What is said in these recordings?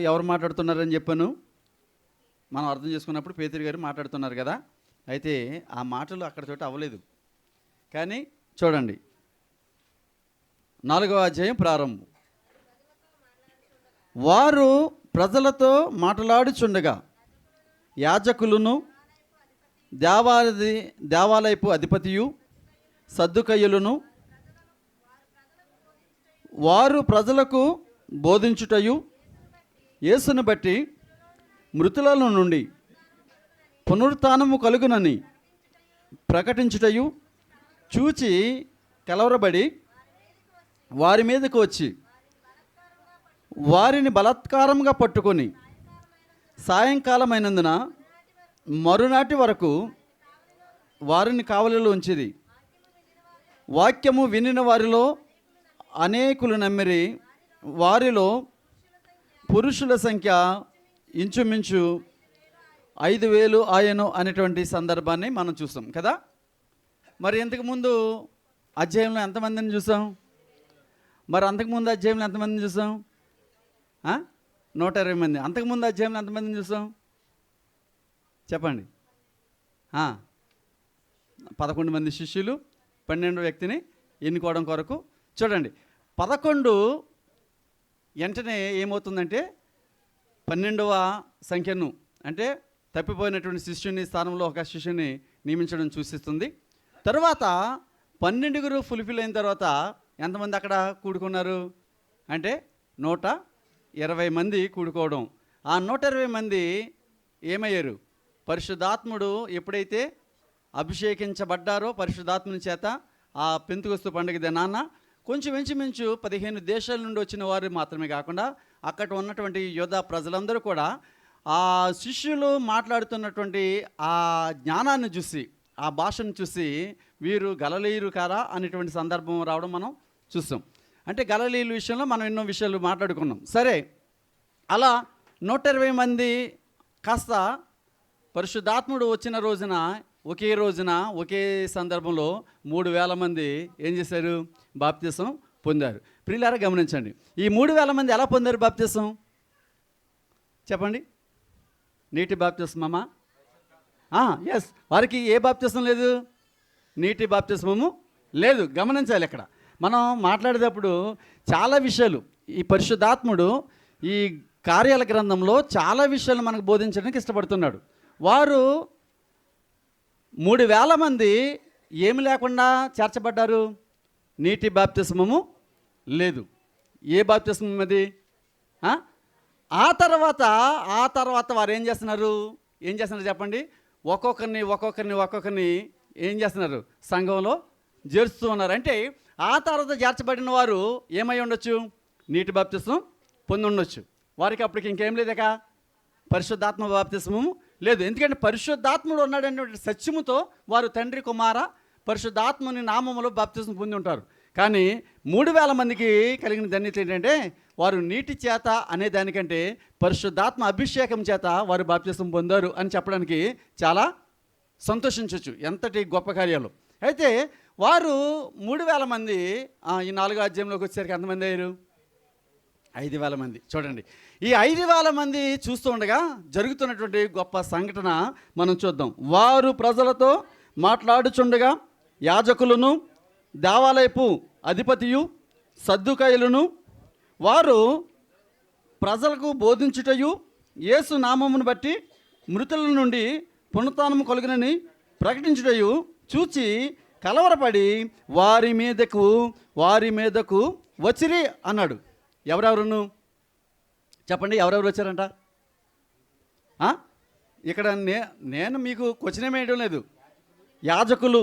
ఎవరు మాట్లాడుతున్నారని చెప్పాను. మనం అర్థం చేసుకున్నప్పుడు పేతురు గారు మాట్లాడుతున్నారు కదా. అయితే ఆ మాటలు అక్కడ చోట అవ్వలేదు. కానీ చూడండి 4వ అధ్యాయం ప్రారంభం. వారు ప్రజలతో మాట్లాడుచుండగా యాజకులను దేవాలయపు అధిపతియు సద్దుకయ్యులను వారు ప్రజలకు బోధించుటయు యేసును బట్టి మృతులలో నుండి పునరుత్థానము కలుగునని ప్రకటించుటయు చూచి కలవరబడి వారి మీదకు వచ్చి వారిని బలాత్కారంగా పట్టుకొని సాయంకాలమైనందున మరునాటి వరకు వారిని కావలిలో ఉంచిది. వాక్యము వినిన వారిలో అనేకులు నమ్మిరి. వారిలో పురుషుల సంఖ్య ఇంచుమించు 5,000 ఆయను అనేటువంటి సందర్భాన్ని మనం చూసాం కదా. మరి ఇంతకుముందు అధ్యాయంలో ఎంతమందిని చూసాం? మరి అంతకుముందు అధ్యాయంలో ఎంతమందిని చూసాం? 120 మంది. అంతకుముందు అధ్యాయంలో ఎంతమందిని చూసాం చెప్పండి? 11 మంది శిష్యులు 12 వ్యక్తిని ఎన్నుకోవడం కొరకు. చూడండి 11 వెంటనే ఏమవుతుందంటే 12వ సంఖ్యను అంటే తప్పిపోయినటువంటి శిష్యుని స్థానంలో ఒక శిష్యుని నియమించడం సూచిస్తుంది. తర్వాత 12 ఫుల్ఫిల్ అయిన తర్వాత ఎంతమంది అక్కడ కూడుకున్నారు అంటే 120 మంది కూడుకోవడం. ఆ 120 మంది ఏమయ్యారు? పరిశుద్ధాత్ముడు ఎప్పుడైతే అభిషేకించబడ్డారో పరిశుద్ధాత్ముని చేత ఆ పెంతెకొస్తు పండుగ దినాన కొంచెం ఇంచుమించు 15 దేశాల నుండి వచ్చిన వారు మాత్రమే కాకుండా అక్కడ ఉన్నటువంటి యోధా ప్రజలందరూ కూడా ఆ శిష్యులు మాట్లాడుతున్నటువంటి ఆ జ్ఞానాన్ని చూసి ఆ భాషను చూసి వీరు గలిలయులు కారా అనేటువంటి సందర్భం రావడం మనం చూస్తాం. అంటే గలిలయుల విషయంలో మనం ఎన్నో విషయాలు మాట్లాడుకున్నాం. సరే, అలా 120 మంది కాస్త పరిశుద్ధాత్ముడు వచ్చిన రోజున ఒకే రోజున ఒకే సందర్భంలో 3,000 మంది ఏం చేశారు? బాప్తిసం పొందారు. ప్రియులారా గమనించండి, ఈ 3,000 మంది ఎలా పొందారు బాప్తిసం చెప్పండి? నీటి బాప్తిస్మమా? ఎస్. వారికి ఏ బాప్తిసం లేదు? నీటి బాప్తిస్మము లేదు. గమనించాలి, ఇక్కడ మనం మాట్లాడేటప్పుడు చాలా విషయాలు ఈ పరిశుద్ధాత్ముడు ఈ కార్యాల గ్రంథంలో చాలా విషయాలు మనకు బోధించడానికి ఇష్టపడుతున్నాడు. వారు 3,000 మంది ఏమి లేకుండా చేర్చబడ్డారు? నీటి బాప్తిస్మము లేదు. ఏ బాప్తిస్మం అది? ఆ తర్వాత వారు ఏం చేస్తున్నారు చెప్పండి? ఒక్కొక్కరిని ఏం చేస్తున్నారు? సంఘంలో చేరుస్తూ ఉన్నారు. అంటే ఆ తర్వాత చేర్చబడిన వారు ఏమై ఉండొచ్చు? నీటి బాప్తిస్మం పొంది ఉండొచ్చు. వారికి అప్పటికి ఇంకేం లేదక పరిశుద్ధాత్మ బాప్తిస్మము లేదు. ఎందుకంటే పరిశుద్ధాత్ముడు ఉన్నాడనే సత్యముతో వారు తండ్రి కుమార పరిశుద్ధాత్ముని నామములో బాప్తిస్మం పొంది ఉంటారు. కానీ 3,000 మందికి కలిగిన ధన్యత ఏంటంటే వారు నీటి చేత అనే దానికంటే పరిశుద్ధాత్మ అభిషేకం చేత వారు బాప్తిస్మం పొందారు అని చెప్పడానికి చాలా సంతోషించవచ్చు. ఎంతటి గొప్ప కార్యాలు. అయితే వారు 3,000 మంది ఈ 4వ అధ్యాయంలోకి వచ్చేసరికి ఎంతమంది అయ్యారు? 5,000 మంది. చూడండి, ఈ 5,000 మంది చూస్తూ ఉండగా జరుగుతున్నటువంటి గొప్ప సంఘటన మనం చూద్దాం. వారు ప్రజలతో మాట్లాడుచుండగా యాజకులను దేవాలయపు అధిపతియు సద్దుకయ్యులను వారు ప్రజలకు బోధించుటయు యేసు నామమును బట్టి మృతుల నుండి పునరుత్థానము కలుగునని ప్రకటించుటయు చూచి కలవరపడి వారి మీదకు వచ్చిరి అన్నాడు. ఎవరెవరును చెప్పండి? ఎవరెవరు వచ్చారంట? ఇక్కడ నేను మీకు క్వశ్చన్ వేయడం లేదు. యాజకులు,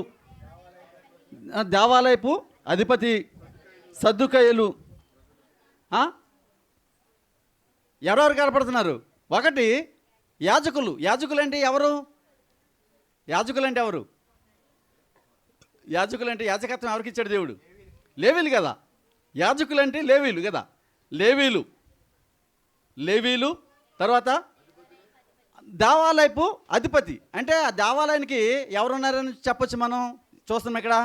దేవాలయపు అధిపతి, సద్దుకయ్యులు ఎవరెవరు కనపడుతున్నారు? ఒకటి యాజకులు. యాజకులంటే ఎవరు? యాజకులంటే యాజకత్వం ఎవరికి ఇచ్చాడు దేవుడు? లేవీలు కదా. యాజకులంటే లేవీలు కదా. లేవీలు తర్వాత దేవాలయపు అధిపతి. అంటే ఆ దేవాలయానికి ఎవరున్నారని చెప్పొచ్చు. మనం చూస్తున్నాం ఇక్కడ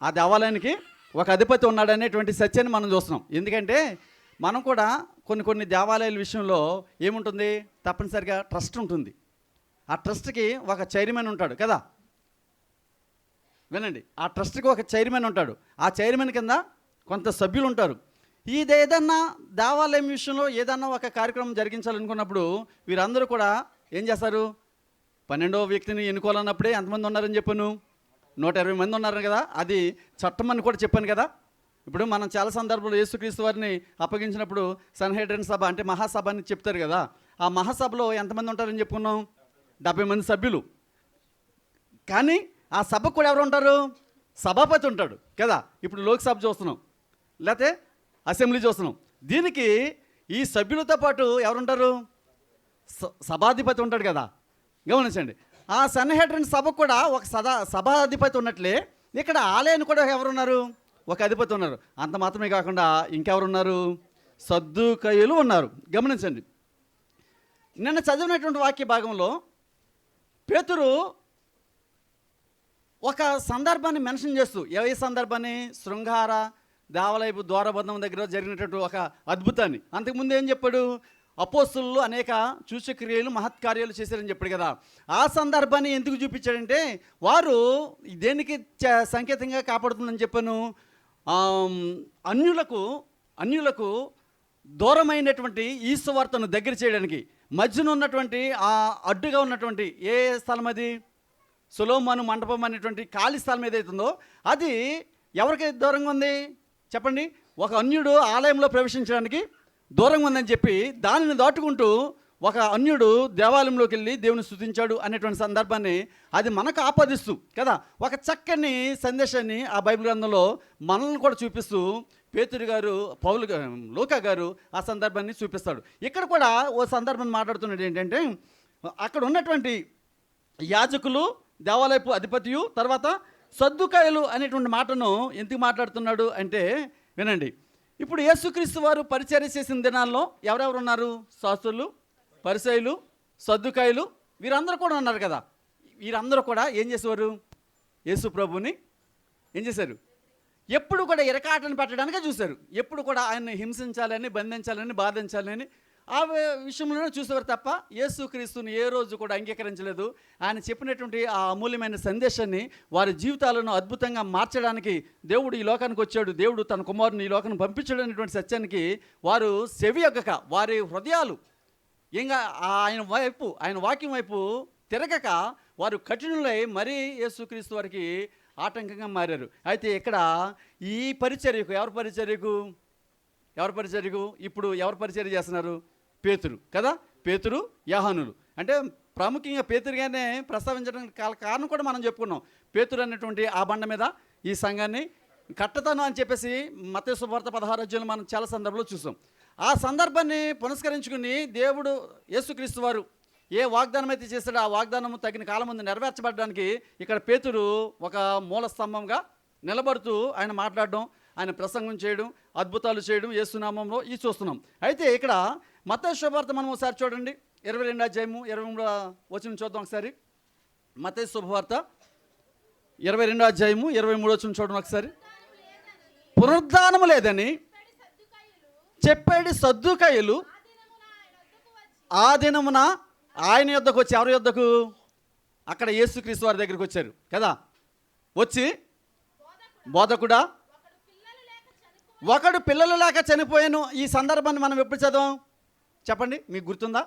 ఆ దేవాలయానికి ఒక అధిపతి ఉన్నాడనేటువంటి సత్యాన్ని మనం చూస్తున్నాం. ఎందుకంటే మనం కూడా కొన్ని దేవాలయాల విషయంలో ఏముంటుంది, తప్పనిసరిగా ట్రస్ట్ ఉంటుంది. ఆ ట్రస్ట్కి ఒక చైర్మన్ ఉంటాడు కదా, వినండి, ఆ ట్రస్ట్కి ఒక చైర్మన్ ఉంటాడు. ఆ చైర్మన్ కింద కొంత సభ్యులు ఉంటారు. ఇది ఏదన్నా దేవాలయం విషయంలో ఏదన్నా ఒక కార్యక్రమం జరిగించాలనుకున్నప్పుడు వీరందరూ కూడా ఏం చేస్తారు, 12వ వ్యక్తిని ఎన్నుకోవాలన్నప్పుడే ఎంతమంది ఉన్నారని చెప్పాను, 120 మంది ఉన్నారు కదా, అది చట్టం అని కూడా చెప్పాను కదా. ఇప్పుడు మనం చాలా సందర్భంలో యేసుక్రీస్తు వారిని అప్పగించినప్పుడు సన్హెడ్రిన్ సభ అంటే మహాసభ అని చెప్తారు కదా. ఆ మహాసభలో ఎంతమంది ఉంటారని చెప్పుకున్నాం, 70 మంది సభ్యులు. కానీ ఆ సభకు కూడా ఎవరు ఉంటారు, సభాపతి ఉంటాడు కదా. ఇప్పుడు లోక్సభ చూస్తున్నాం, లేకపోతే అసెంబ్లీ చూస్తున్నాం. దీనికి ఈ సభ్యులతో పాటు ఎవరుంటారు, సభాధిపతి ఉంటాడు కదా. గమనించండి, ఆ సన్హెడ్రిన్ సభకు కూడా ఒక సభాధిపతి ఉన్నట్లే ఇక్కడ ఆలయాన్ని కూడా ఎవరున్నారు, ఒక అధిపతి ఉన్నారు. అంత మాత్రమే కాకుండా ఇంకెవరున్నారు, సద్దూకయ్యులు ఉన్నారు. గమనించండి, నిన్న చదివినటువంటి వాక్య భాగంలో పేతురు ఒక సందర్భాన్ని మెన్షన్ చేస్తూ, ఏ సందర్భాన్ని, శృంగార దేవాలయపు ద్వారబంధం దగ్గర జరిగినటువంటి ఒక అద్భుతాన్ని. అంతకుముందు ఏం చెప్పాడు, అపోస్తులు అనేక సూచక్రియలు మహత్కార్యాలు చేశారని చెప్పాడు కదా. ఆ సందర్భాన్ని ఎందుకు చూపించాడంటే, వారు దేనికి సంకేతంగా కాపాడుతుందని చెప్పాను, అన్యులకు దూరమైనటువంటి ఈ సువార్తను దగ్గర చేయడానికి మధ్యన ఉన్నటువంటి ఆ అడ్డుగా ఉన్నటువంటి ఏ స్థలం అది, సొలొమోను మండపం అనేటువంటి ఖాళీ స్థలం ఏదైతుందో అది ఎవరికి దూరంగా ఉంది చెప్పండి, ఒక అన్యుడు ఆలయంలో ప్రవేశించడానికి దూరంగా ఉందని చెప్పి దానిని దాటుకుంటూ ఒక అన్యుడు దేవాలయంలోకి వెళ్ళి దేవుని స్తుతించాడు అనేటువంటి సందర్భాన్ని అది మనకు ఆపాదిస్తూ కదా ఒక చక్కని సందేశాన్ని ఆ బైబిల్ గ్రంథంలో మనల్ని కూడా చూపిస్తూ పేతురు గారు లూకా గారు ఆ సందర్భాన్ని చూపిస్తాడు. ఇక్కడ కూడా ఓ సందర్భాన్ని మాట్లాడుతున్నాడు ఏంటంటే, అక్కడ ఉన్నటువంటి యాజకులు, దేవాలయపు అధిపతియు, తర్వాత సద్దుకాయలు అనేటువంటి మాటను ఎందుకు మాట్లాడుతున్నాడు అంటే వినండి. ఇప్పుడు యేసుక్రీస్తు వారు పరిచర్య చేసిన దినాల్లో ఎవరెవరు ఉన్నారు, శాస్త్రులు, పరిసయ్యులు, సద్దుకాయలు, వీరందరూ కూడా ఉన్నారు కదా. వీరందరూ కూడా ఏం చేసేవారు, యేసు ప్రభుని ఏం చేశారు, ఎప్పుడు కూడా ఇరకాటను పెట్టడానికే చూశారు. ఎప్పుడు కూడా ఆయన్ని హింసించాలని, బంధించాలని, బాధించాలని ఆ విషయంలోనే చూసేవారు తప్ప యేసుక్రీస్తుని ఏ రోజు కూడా అంగీకరించలేదు. ఆయన చెప్పినటువంటి ఆ అమూల్యమైన సందేశాన్ని వారి జీవితాలను అద్భుతంగా మార్చడానికి దేవుడు ఈ లోకానికి వచ్చాడు, దేవుడు తన కుమారుని ఈ లోకాన్ని పంపించాడు అనేటువంటి సత్యానికి వారు చెవియొగ్గక, వారి హృదయాలు ఇంకా ఆయన వాక్యం వైపు తిరగక వారు కఠినులై మరీ యేసుక్రీస్తు వారికి ఆటంకంగా మారారు. అయితే ఇక్కడ ఈ పరిచర్యకు ఎవరి పరిచర్యకు ఇప్పుడు ఎవరు పరిచర్య చేస్తున్నారు, పేతురు కదా. పేతురు, యోహానులు అంటే ప్రాముఖ్యంగా పేతురుగానే ప్రస్తావించడానికి కారణం కూడా మనం చెప్పుకున్నాం. పేతురు అనేటువంటి ఆ బండ మీద ఈ సంఘాన్ని కట్టతాను అని చెప్పేసి మత్తయి సువార్త 16వ అధ్యాయంలో మనం చాలా సందర్భంలో చూసాం. ఆ సందర్భాన్ని పునస్కరించుకుని దేవుడు యేసుక్రీస్తు వారు ఏ వాగ్దానం అయితే చేశాడో ఆ వాగ్దానం తగిన కాలం ముందు నెరవేర్చబడడానికి ఇక్కడ పేతురు ఒక మూల స్తంభంగా నిలబడుతూ ఆయన మాట్లాడడం, ఆయన ప్రసంగం చేయడం, అద్భుతాలు చేయడం యేసునామంలో ఇది చూస్తున్నాం. అయితే ఇక్కడ మత్తయి శుభవార్త మనం ఒకసారి చూడండి, 22వ అధ్యాయము 23వ వచనం చూద్దాం ఒకసారి. మత్తయి శుభవార్త 22వ అధ్యాయము 23వ వచనం చూడండి ఒకసారి. పునరుద్ధానము లేదని చెప్పేది సద్దూకయ్యులు ఆ దినమున ఆయన యొద్దకు వచ్చి, ఎవరి యొద్దకు, అక్కడ యేసుక్రీస్తు వారి దగ్గరికి వచ్చారు కదా. వచ్చి బోధకుడా ఒకడు పిల్లలు లేక చనిపోయాను. ఈ సందర్భాన్ని మనం ఎప్పుడు చదవం చెప్పండి, మీకు గుర్తుందా?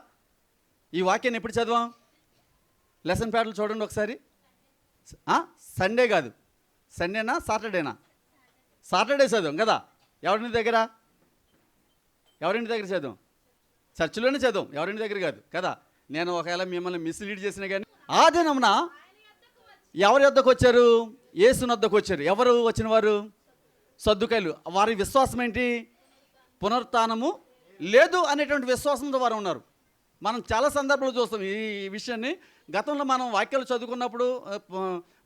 ఈ వాక్యాన్ని ఎప్పుడు చదవం? లెసన్ ప్యాడ్లు చూడండి ఒకసారి. సండే కాదు, సండేనా సాటర్డేనా? సాటర్డే చదవం కదా. ఎవరింటి దగ్గర చదవం? చర్చిలోనే చదవం, ఎవరింటి దగ్గర కాదు కదా. నేను ఒకవేళ మిమ్మల్ని మిస్లీడ్ చేసినా కానీ ఆ దినమున ఎవరి వద్దకు వచ్చారు, యేసు వద్దకు వచ్చారు. ఎవరు వచ్చిన వారు? సద్దుకాయలు. వారి విశ్వాసం ఏంటి? పునరుత్థానము లేదు అనేటువంటి విశ్వాసంతో వారు ఉన్నారు. మనం చాలా సందర్భాలు చూస్తాం ఈ విషయాన్ని. గతంలో మనం వాక్యాలు చదువుకున్నప్పుడు,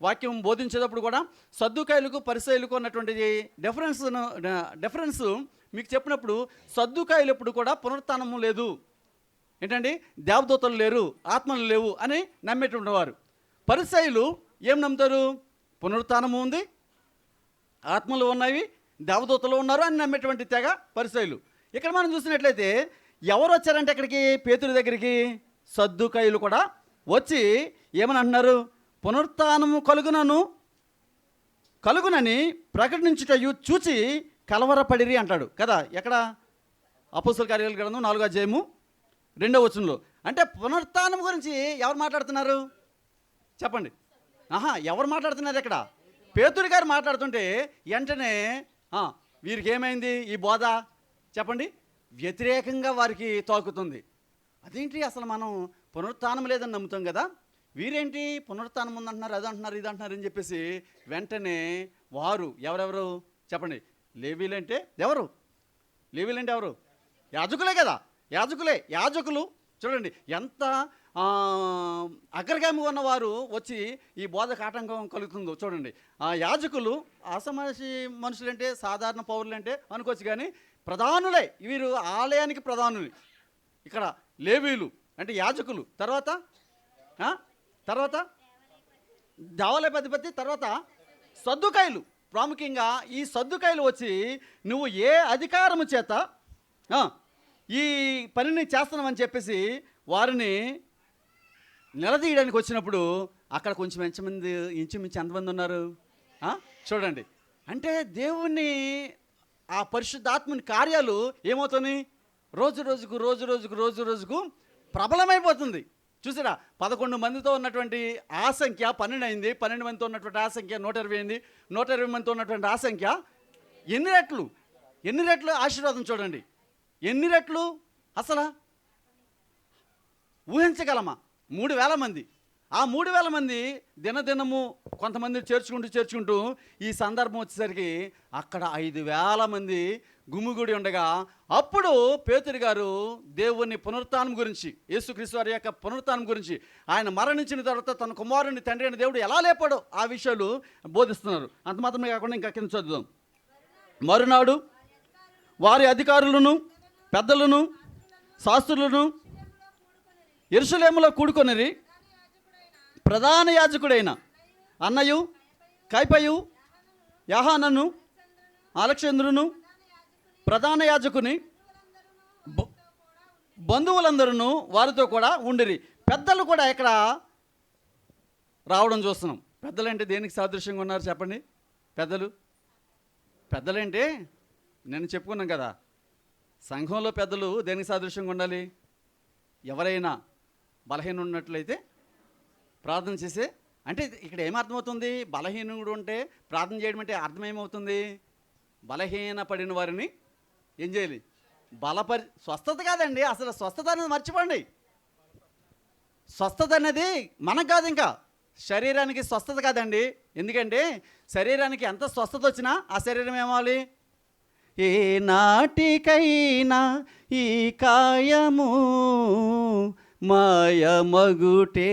వాక్యం బోధించేటప్పుడు కూడా సద్దుకాయలకు పరిసయ్యులకు ఉన్నటువంటి డిఫరెన్స్ మీకు చెప్పినప్పుడు, సద్దుకాయలు ఎప్పుడు కూడా పునరుత్థానము లేదు, ఏంటండి, దేవదూతలు లేరు, ఆత్మలు లేవు అని నమ్మేటువంటి వారు. పరిసయ్యులు ఏం నమ్ముతారు? పునరుత్థానము ఉంది, ఆత్మలు ఉన్నాయి, దేవదూతలు ఉన్నారు అని నమ్మేటువంటి తెగ పరిసయ్యులు. ఇక్కడ మనం చూసినట్లయితే ఎవరు వచ్చారంటే ఇక్కడికి పేతురు దగ్గరికి? సద్దుకయ్యులు కూడా వచ్చి ఏమని అంటున్నారు? పునరుత్థానము కలుగునని ప్రకటించుటయు చూచి కలవరపడిరి అంటాడు కదా. ఎక్కడ? అపోస్తలుల కార్యాల గ్రంథం 4వ అధ్యాయము 2వ వచనంలో. అంటే పునరుత్థానం గురించి ఎవరు మాట్లాడుతున్నారు చెప్పండి? ఎవరు మాట్లాడుతున్నారు ఇక్కడ? పేతురు గారు మాట్లాడుతుంటే వెంటనే వీరికి ఏమైంది ఈ బోధ చెప్పండి? వ్యతిరేకంగా వారికి తాకుతుంది. అదేంటి, అసలు మనం పునరుత్థానం లేదని నమ్ముతాం కదా, వీరేంటి పునరుత్థానం ఉందంటున్నారు, అది అంటున్నారు, ఇది అంటున్నారు అని చెప్పేసి వెంటనే వారు ఎవరెవరు చెప్పండి? లేవీలంటే ఎవరు? లేవీలంటే ఎవరు? యాజకులే కదా. యాజకులు చూడండి ఎంత అగ్రగామి ఉన్నవారు వచ్చి ఈ బోధకు ఆటంకం కలుగుతుందో చూడండి. ఆ యాజకులు అసమసి మనుషులంటే సాధారణ పౌరులంటే అనుకోవచ్చు, కానీ ప్రధానులే వీరు, ఆలయానికి ప్రధానులు. ఇక్కడ లేవీలు అంటే యాజకులు, తర్వాత దేవాలయాధిపతి, తర్వాత సద్దుకాయలు. ప్రాముఖ్యంగా ఈ సద్దుకాయలు వచ్చి నువ్వు ఏ అధికారము చేత ఈ పనిని చేస్తున్నామని చెప్పేసి వారిని నిలదీయడానికి వచ్చినప్పుడు అక్కడ కొంచెం ఇంచుమించు ఎంతమంది ఉన్నారు చూడండి. అంటే దేవుని ఆ పరిశుద్ధాత్మని కార్యాలు ఏమవుతున్నాయి? రోజు రోజుకు ప్రబలమైపోతుంది. చూసారా, 11 మందితో ఉన్నటువంటి ఆ సంఖ్య 12 అయింది, 12 మందితో ఉన్నటువంటి ఆ సంఖ్య 120 అయింది, 120 మందితో ఉన్నటువంటి ఆ సంఖ్య ఎన్ని రెట్లు ఆశీర్వాదం చూడండి. ఎన్ని రెట్లు అసలు ఊహించగలమా? 3,000 మంది. ఆ 3,000 మంది దినదినము కొంతమంది చేర్చుకుంటూ ఈ సందర్భం వచ్చేసరికి అక్కడ 5,000 మంది గుమిగూడి ఉండగా అప్పుడు పేతురు గారు దేవుని పునరుత్థానం గురించి, యేసుక్రీస్తు వారి యొక్క పునరుత్థానం గురించి, ఆయన మరణించిన తర్వాత తన కుమారుని తండ్రి అయిన దేవుడు ఎలా లేపాడో ఆ విషయాలు బోధిస్తున్నారు. అంత మాత్రమే కాకుండా ఇంకా కింద చదువుదాం. మరునాడు వారి అధికారులను, పెద్దలను, శాస్త్రులను యెరూషలేములో కూడుకొనిరి. ప్రధాన యాజకుడైన అన్నయు, కైపయు, యాహానను, అలెగ్జంద్రును, ప్రధాన యాజకుని బంధువులందరూ వారితో కూడా ఉండిరి. పెద్దలు కూడా ఇక్కడ రావడం చూస్తున్నాం. పెద్దలు అంటే దేనికి సాదృశ్యంగా ఉన్నారు చెప్పండి? పెద్దలంటే నేను చెప్పుకున్నాం కదా, సంఘంలో పెద్దలు దేనికి సాదృశ్యంగా ఉండాలి? ఎవరైనా బలహీన ఉన్నట్లయితే ప్రార్థన చేసే, అంటే ఇక్కడ ఏమర్థమవుతుంది? బలహీనుడు ఉంటే ప్రార్థన చేయడం అంటే అర్థం ఏమవుతుంది? బలహీన పడిన వారిని ఏం చేయాలి? స్వస్థత కాదండి, అసలు స్వస్థత అనేది మర్చిపోండి. స్వస్థత అనేది మనకు కాదు, ఇంకా శరీరానికి స్వస్థత కాదండి. ఎందుకంటే శరీరానికి ఎంత స్వస్థత వచ్చినా ఆ శరీరం ఏమవ్వాలి? ఏ నాటికైనా ఈ కాయము మాయమగుటే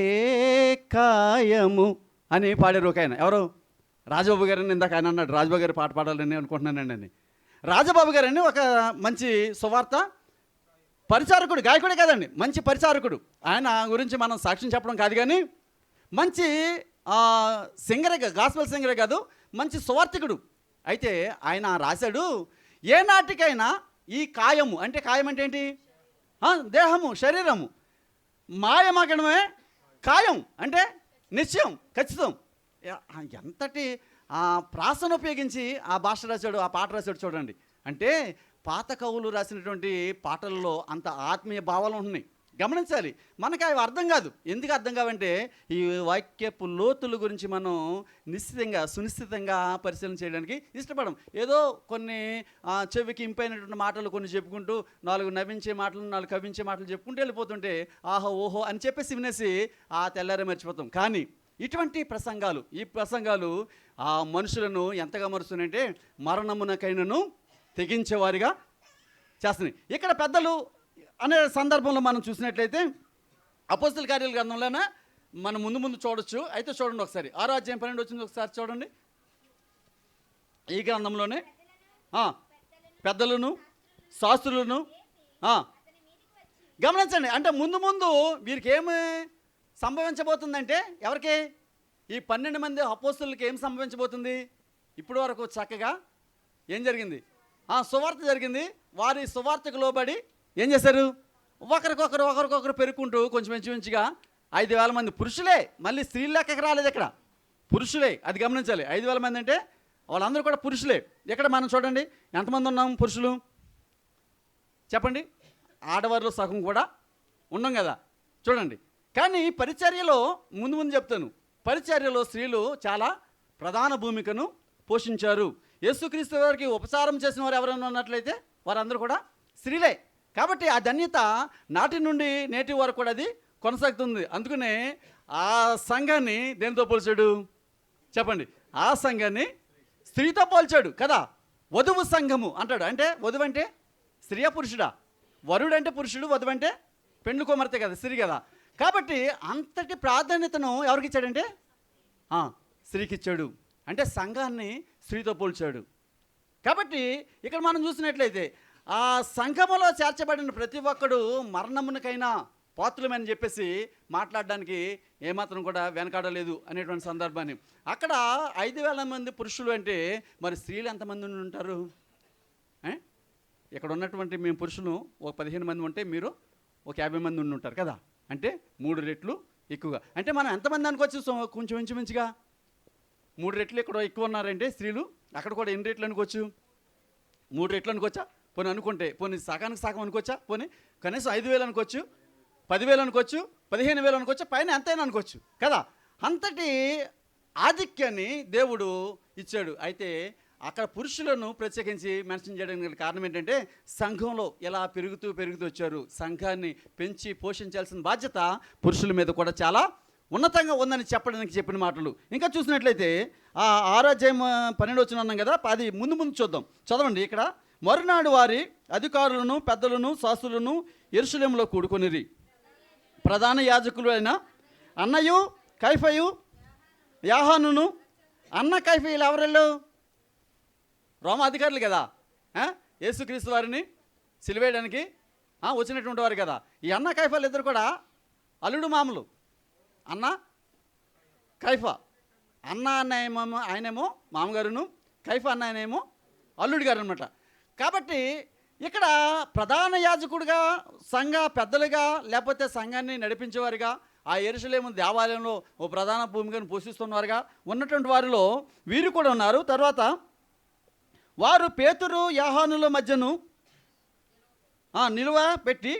కాయము అని పాడారు ఒక ఆయన. ఎవరు? రాజబాబు గారని. ఇందాక ఆయన అన్నాడు రాజబాబు గారు పాట పాడాలని అనుకుంటున్నానండి అని. రాజబాబు గారని ఒక మంచి సువార్త పరిచారకుడు, గాయకుడే కాదండి, మంచి పరిచారకుడు. ఆయన గురించి మనం సాక్ష్యం చెప్పడం కాదు, కానీ మంచి సింగరే, గాస్పెల్ సింగరే కాదు, మంచి సువార్తికుడు. అయితే ఆయన రాశాడు, ఏ నాటికైనా ఈ కాయము, అంటే కాయం అంటే ఏంటి? దేహము, శరీరము. మాయమగడమే కాయం అంటే నిశ్చయం, ఖచ్చితం. ఎంతటి ప్రాసను ఉపయోగించి ఆ భాష రాశాడు, ఆ పాట రాశాడు చూడండి. అంటే పాత కవులు రాసినటువంటి పాటల్లో అంత ఆత్మీయ భావాలు ఉన్నాయి. గమనించాలి. మనకి అవి అర్థం కాదు. ఎందుకు అర్థం కావంటే ఈ వాక్యపు లోతుల గురించి మనం సునిశ్చితంగా పరిశీలన చేయడానికి ఇష్టపడం. ఏదో కొన్ని చెవికి ఇంపైనటువంటి మాటలు కొన్ని చెప్పుకుంటూ, 4 నవ్వించే మాటలు, 4 కవించే మాటలు చెప్పుకుంటూ వెళ్ళిపోతుంటే ఆహో ఓహో అని చెప్పేసి వినేసి ఆ తెల్లారే మర్చిపోతాం. కానీ ఇటువంటి ప్రసంగాలు, ఈ ప్రసంగాలు ఆ మనుషులను ఎంతగా మరుస్తున్నాయంటే మరణమునకైనను తెగించేవారిగా చేస్తున్నాయి. ఇక్కడ పెద్దలు అనే సందర్భంలో మనం చూసినట్లయితే అపోస్తలుల కార్యాల గ్రంథంలోనే మనం ముందు చూడొచ్చు. అయితే చూడండి ఒకసారి 6వ అధ్యాయం 12 వచ్చింది, ఒకసారి చూడండి. ఈ గ్రంథంలోనే పెద్దలను, శాస్త్రులను గమనించండి. అంటే ముందు వీరికి ఏమి సంభవించబోతుందంటే, ఎవరికి? ఈ 12 మంది అపోస్తలులకి ఏం సంభవించబోతుంది? ఇప్పుడు వరకు చక్కగా ఏం జరిగింది? సువార్త జరిగింది. వారి సువార్తకు లోబడి ఏం చేశారు? ఒకరికొకరు పెరుక్కుంటూ కొంచెం మంచిగా 5,000 మంది పురుషులే, మళ్ళీ స్త్రీల లెక్కకి రాలేదు ఇక్కడ, పురుషులే. అది గమనించాలి. 5,000 మంది అంటే వాళ్ళందరూ కూడా పురుషులే. ఇక్కడ మనం చూడండి ఎంతమంది ఉన్నాం పురుషులు చెప్పండి. ఆడవారిలో సగం కూడా ఉన్నాం కదా చూడండి. కానీ పరిచర్యలో ముందు చెప్తాను, పరిచర్యలో స్త్రీలు చాలా ప్రధాన భూమికను పోషించారు. యేసుక్రీస్తు వారికి ఉపచారం చేసిన వారు ఎవరైనా ఉన్నట్లయితే వారందరూ కూడా స్త్రీలే. కాబట్టి ఆ ధన్యత నాటి నుండి నేటి వరకు కూడా అది కొనసాగుతుంది. అందుకనే ఆ సంఘాన్ని దేనితో పోల్చాడు చెప్పండి? ఆ సంఘాన్ని స్త్రీతో పోల్చాడు కదా. వధువు సంఘము అంటాడు. అంటే వధువు అంటే స్త్రీయా పురుషుడా? వరుడు అంటే పురుషుడు, వధువు అంటే పెండ్లి కుమార్తె కదా, స్త్రీ కదా. కాబట్టి అంతటి ప్రాధాన్యతను ఎవరికి ఇచ్చాడంటే స్త్రీకి ఇచ్చాడు. అంటే సంఘాన్ని స్త్రీతో పోల్చాడు. కాబట్టి ఇక్కడ మనం చూసినట్లయితే ఆ సంఘములో చేర్చబడిన ప్రతి ఒక్కడు మరణమునికైనా పాత్రమని చెప్పేసి మాట్లాడడానికి ఏమాత్రం కూడా వెనకాడలేదు అనేటువంటి సందర్భాన్ని. అక్కడ 5,000 మంది పురుషులు అంటే మరి స్త్రీలు ఎంతమంది ఉంటారు? ఇక్కడ ఉన్నటువంటి మేము పురుషులు ఒక 15 మంది ఉంటే మీరు ఒక 50 మంది ఉండి ఉంటారు కదా. అంటే 3 రెట్లు ఎక్కువగా. అంటే మనం ఎంతమంది అనుకోవచ్చు? కొంచెం ఇంచుమించుగా 3 రెట్లు ఇక్కడ ఎక్కువ ఉన్నారంటే స్త్రీలు. అక్కడ కూడా ఎన్ని రెట్లు అనుకోవచ్చు? 3 రెట్లు అనుకోవచ్చా? పోనీ అనుకుంటే పోనీ సగానికి సగం అనుకోవచ్చా? పోనీ కనీసం 5,000 అనుకోవచ్చు, 10,000 అనుకోవచ్చు, 15,000 అనుకోవచ్చు, పైన ఎంతైనా అనుకోవచ్చు కదా. అంతటి ఆధిక్యాన్ని దేవుడు ఇచ్చాడు. అయితే అక్కడ పురుషులను ప్రత్యేకించి మెన్షన్ చేయడానికి కారణం ఏంటంటే సంఘంలో ఎలా పెరుగుతూ వచ్చారు. సంఘాన్ని పెంచి పోషించాల్సిన బాధ్యత పురుషుల మీద కూడా చాలా ఉన్నతంగా ఉందని చెప్పడానికి చెప్పిన మాటలు. ఇంకా చూసినట్లయితే ఆ 6వ అధ్యాయం 12వ వచనం అన్నాం కదా, అది ముందు చూద్దాం. చదవండి. ఇక్కడ మరునాడు వారి అధికారులను పెద్దలను శాస్త్రులను యెరూషలేములో కూడుకొనిరి. ప్రధాన యాజకులు అయిన అన్నయు కైఫయు యాహానును. అన్న కైఫీలు ఎవరెళ్ళు? రోమాధికారులు కదా. యేసుక్రీస్తు వారిని సిలువేయడానికి వచ్చినటువంటి వారు కదా. ఈ అన్న కైఫాలు ఇద్దరు కూడా అల్లుడు మామలు. అన్న కైఫా, అన్న అన్నయేమో ఆయనేమో మామగారును, కైఫా అన్న ఆయనేమో అల్లుడి గారు అనమాట. కాబట్టి ఇక్కడ ప్రధాన యాజకుడిగా, సంఘ పెద్దలుగా, లేకపోతే సంఘాన్ని నడిపించేవారుగా, ఆ యెరూషలేము దేవాలయంలో ఓ ప్రధాన భూమికను పోషిస్తున్నవారుగా ఉన్నటువంటి వారిలో వీరు కూడా ఉన్నారు. తర్వాత వారు పేతురు యోహానుల మధ్యను నిలువ పెట్టి,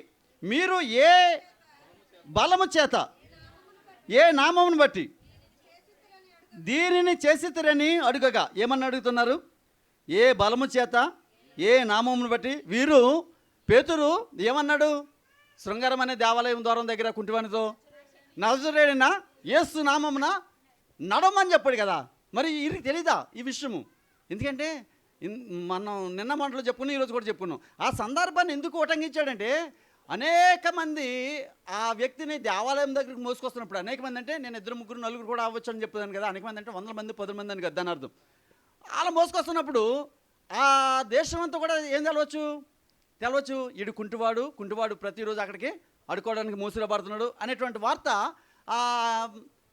మీరు ఏ బలము చేత, ఏ నామమును బట్టి దీనిని చేసితిరని అడుగగా, ఏమని అడుగుతున్నారు? ఏ బలము చేత, ఏ నామమును బట్టి. వీరు పేతురు ఏమన్నాడు? శృంగారం అనే దేవాలయం ద్వారం దగ్గర కుంటివానితో నజరేయుడైన యేసు నామమున నడవమని చెప్పాడు కదా. మరి వీరికి తెలీదా ఈ విషయము? ఎందుకంటే మనం నిన్న మాటలో చెప్పుకున్నాం, ఈరోజు కూడా చెప్పుకున్నాం. ఆ సందర్భాన్ని ఎందుకు ఉటంకించాడంటే అనేక మంది ఆ వ్యక్తిని దేవాలయం దగ్గరికి మోసుకొస్తున్నప్పుడు, అనేక మంది అంటే నేను 2, 3, 4 కూడా అవ్వచ్చు అని చెప్తాను కదా. అనేక మంది అంటే 100 మంది 10 మంది అని కదా దాని అర్థం. అలా మోసుకొస్తున్నప్పుడు ఆ దేశం అంతా కూడా ఏం తెలవచ్చు ఈడు కుంటివాడు ప్రతిరోజు అక్కడికి అడుకోవడానికి మోసులపడుతున్నాడు అనేటువంటి వార్త ఆ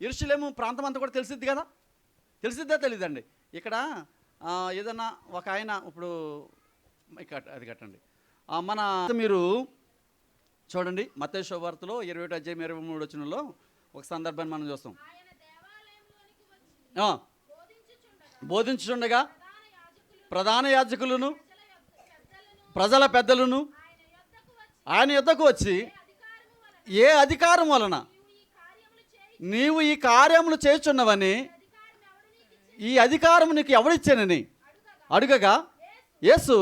యెరూషలేము ప్రాంతం అంతా కూడా తెలిసిద్ది కదా. తెలిసిద్దా తెలీదండి? ఇక్కడ ఏదన్నా ఒక ఆయన ఇప్పుడు అది కట్టండి. మన మీరు చూడండి మత్తయి శుభవార్తలో 21వ అధ్యాయం 23వ వచనంలో ఒక సందర్భాన్ని మనం చూస్తాం. బోధించుచుండగా ప్రధాన యాజకులను ప్రజల పెద్దలను ఆయన యొద్దకు వచ్చి, ఏ అధికారం వలన నీవు ఈ కార్యములు చేయుచున్నవని, ఈ అధికారం నీకు ఎవడిచ్చానని అడుగగా, యేసు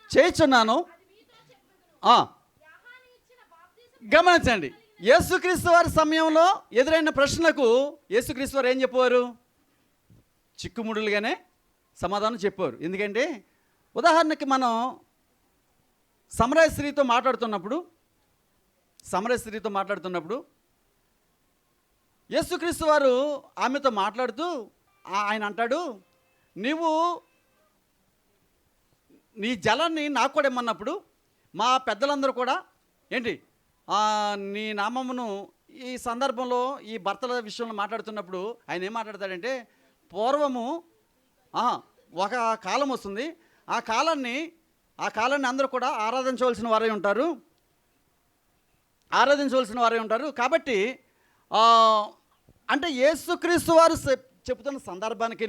చేయుచున్నాను. గమనించండి, యేసుక్రీస్తు వారి సమయంలో ఎదురైన ప్రశ్నలకు యేసుక్రీస్తు వారు ఏం చెప్పేవారు? చిక్కుముడులుగానే సమాధానం చెప్పేవారు. ఎందుకంటే ఉదాహరణకి మనం సమరయ స్త్రీతో మాట్లాడుతున్నప్పుడు యేసుక్రీస్తు వారు ఆమెతో మాట్లాడుతూ ఆయన అంటాడు, నీవు నీ జలాన్ని నాకు కూడా ఇమ్మన్నప్పుడు మా పెద్దలందరూ కూడా ఏంటి నీ నామమును ఈ సందర్భంలో ఈ భర్తల విషయంలో మాట్లాడుతున్నప్పుడు ఆయన ఏం మాట్లాడతాడంటే, పూర్వము ఒక కాలం వస్తుంది, ఆ కాలాన్ని అందరూ కూడా ఆరాధించవలసిన వారే ఉంటారు. కాబట్టి అంటే యేసుక్రీస్తు వారు చెప్తున్న సందర్భానికి,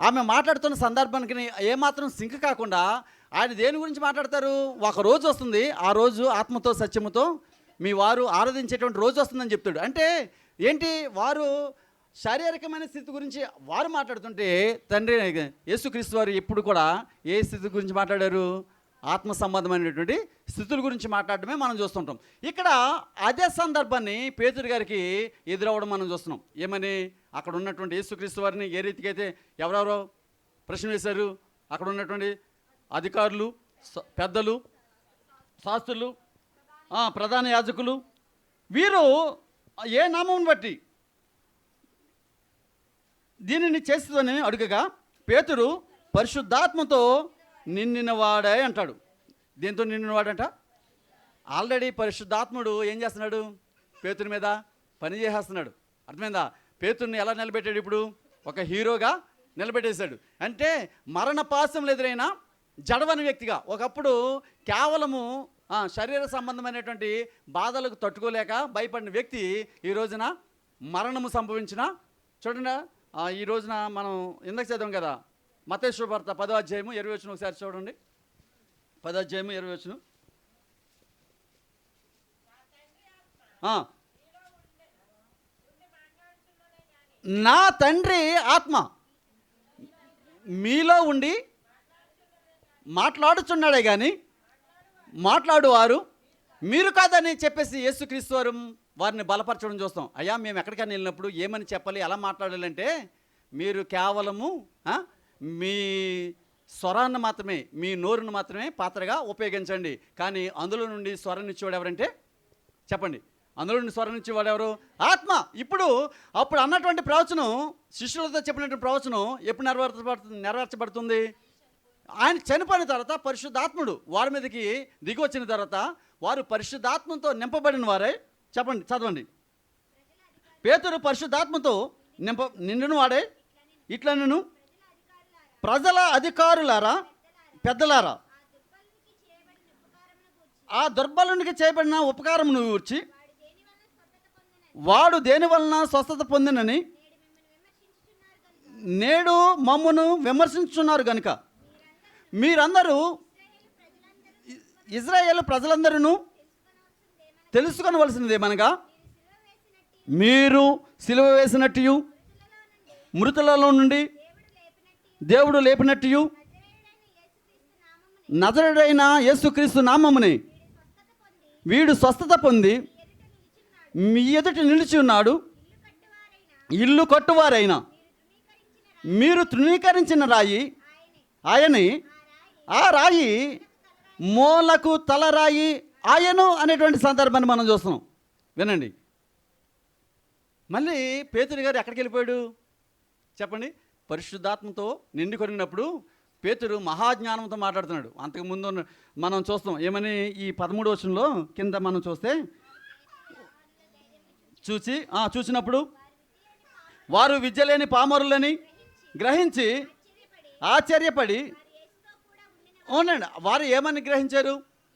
ఆమె మాట్లాడుతున్న సందర్భానికి ఏమాత్రం సింక్ కాకుండా ఆయన దేని గురించి మాట్లాడతారు? ఒక రోజు వస్తుంది, ఆ రోజు ఆత్మతో సత్యముతో మీ వారు ఆరాధించేటువంటి రోజు వస్తుందని చెప్తాడు. అంటే ఏంటి? వారు శారీరకమైన స్థితి గురించి వారు మాట్లాడుతుంటే, తండ్రి యేసుక్రీస్తు వారు ఎప్పుడు కూడా ఏ స్థితి గురించి మాట్లాడారు? ఆత్మ సంబంధమైనటువంటి స్థితుల గురించి మాట్లాడడమే మనం చూస్తుంటాం. ఇక్కడ అదే సందర్భాన్ని పేతురు గారికి ఎదురవ్వడం మనం చూస్తున్నాం. ఏమని? అక్కడ ఉన్నటువంటి యేసుక్రీస్తు వారిని ఏ రీతికి అయితే ఎవరెవరో ప్రశ్న వేశారు, అక్కడ ఉన్నటువంటి అధికారులు, పెద్దలు, శాస్త్రులు, ప్రధాన యాజకులు, వీరు ఏ నామం బట్టి దీనిని చేస్తుందని అడుగగా, పేతురు పరిశుద్ధాత్మతో నిండినవాడే అంటాడు. దేంతో నిండినవాడంట? ఆల్రెడీ పరిశుద్ధాత్ముడు ఏం చేస్తున్నాడు? పేతురు మీద పని చేసేస్తున్నాడు. అర్థమైందా? పేతుర్ని ఎలా నిలబెట్టాడు? ఇప్పుడు ఒక హీరోగా నిలబెట్టేశాడు. అంటే మరణ పాశంలో ఎదురైన జడవని వ్యక్తిగా, ఒకప్పుడు కేవలము శరీర సంబంధమైనటువంటి బాధలకు తట్టుకోలేక భయపడిన వ్యక్తి ఈ రోజున మరణము సంభవించిన, చూడండి ఈ రోజున మనం ఇందాక చదివాం కదా, మత్తయి శుభవార్త 10వ అధ్యాయము 20వ వచనం ఒకసారి చూడండి. 10వ అధ్యాయము 20వ వచనం. నా తండ్రి ఆత్మ మీలో ఉండి మాట్లాడుచున్నాడే కానీ మాట్లాడువారు మీరు కాదని చెప్పేసి యేసుక్రీస్తు వారు వారిని బలపరచడం చూస్తాం. అయ్యా, మేము ఎక్కడికైనా వెళ్ళినప్పుడు ఏమని చెప్పాలి, ఎలా మాట్లాడాలంటే, మీరు కేవలము మీ స్వరాన్ని మాత్రమే, మీ నోరును మాత్రమే పాత్రగా ఉపయోగించండి. కానీ అందులో నుండి స్వరం ఇచ్చేవాడు ఎవరంటే చెప్పండి? అందులో నుండి స్వరం ఇచ్చేవాడు ఎవరు? ఆత్మ. అప్పుడు అన్నటువంటి ప్రవచనం, శిష్యులతో చెప్పినటువంటి ప్రవచనం ఎప్పుడు నెరవేర్చబడుతుంది? ఆయన చనిపోయిన తర్వాత పరిశుద్ధాత్ముడు వారి మీదకి దిగి వచ్చిన తర్వాత వారు పరిశుద్ధాత్మతో నింపబడిన వారే. చెప్పండి, చదవండి. పేతురు పరిశుద్ధాత్మతో నిండిన వాడే ఇట్లా, నేను ప్రజల అధికారులారా, పెద్దలారా, ఆ దుర్బలునికి చేయబడిన ఉపకారమును గూర్చి వాడు దేని వలన స్వస్థత పొందినని నేడు మమ్మును విమర్శించున్నారు గనుక మీరందరూ, ఇజ్రాయేలు ప్రజలందరూ తెలుసుకొనవలసినదేమనగా, మీరు సిలువ వేసినట్టు మృతులలో నుండి దేవుడు లేపినట్టు నజరేయుడైన యేసుక్రీస్తు నామముని వీడు స్వస్థత పొంది మీ ఎదుట నిలిచి ఉన్నాడు. ఇల్లు కట్టువారైనా మీరు తృణీకరించిన రాయి ఆయనే, ఆ రాయి మూలకు తలరాయి ఆయను అనేటువంటి సందర్భాన్ని మనం చూస్తున్నాం. వినండి, మళ్ళీ పేతురు గారు ఎక్కడికి వెళ్ళిపోయాడు చెప్పండి? పరిశుద్ధాత్మతో నిండి కొనినప్పుడు పేతురు మహాజ్ఞానంతో మాట్లాడుతున్నాడు. అంతకుముందు మనం చూస్తాం ఏమని, ఈ 13వ వచనంలో కింద మనం చూసినప్పుడు వారు విద్య లేని పామరులని గ్రహించి ఆశ్చర్యపడి, అవునండి, వారు ఏమని గ్రహించారు?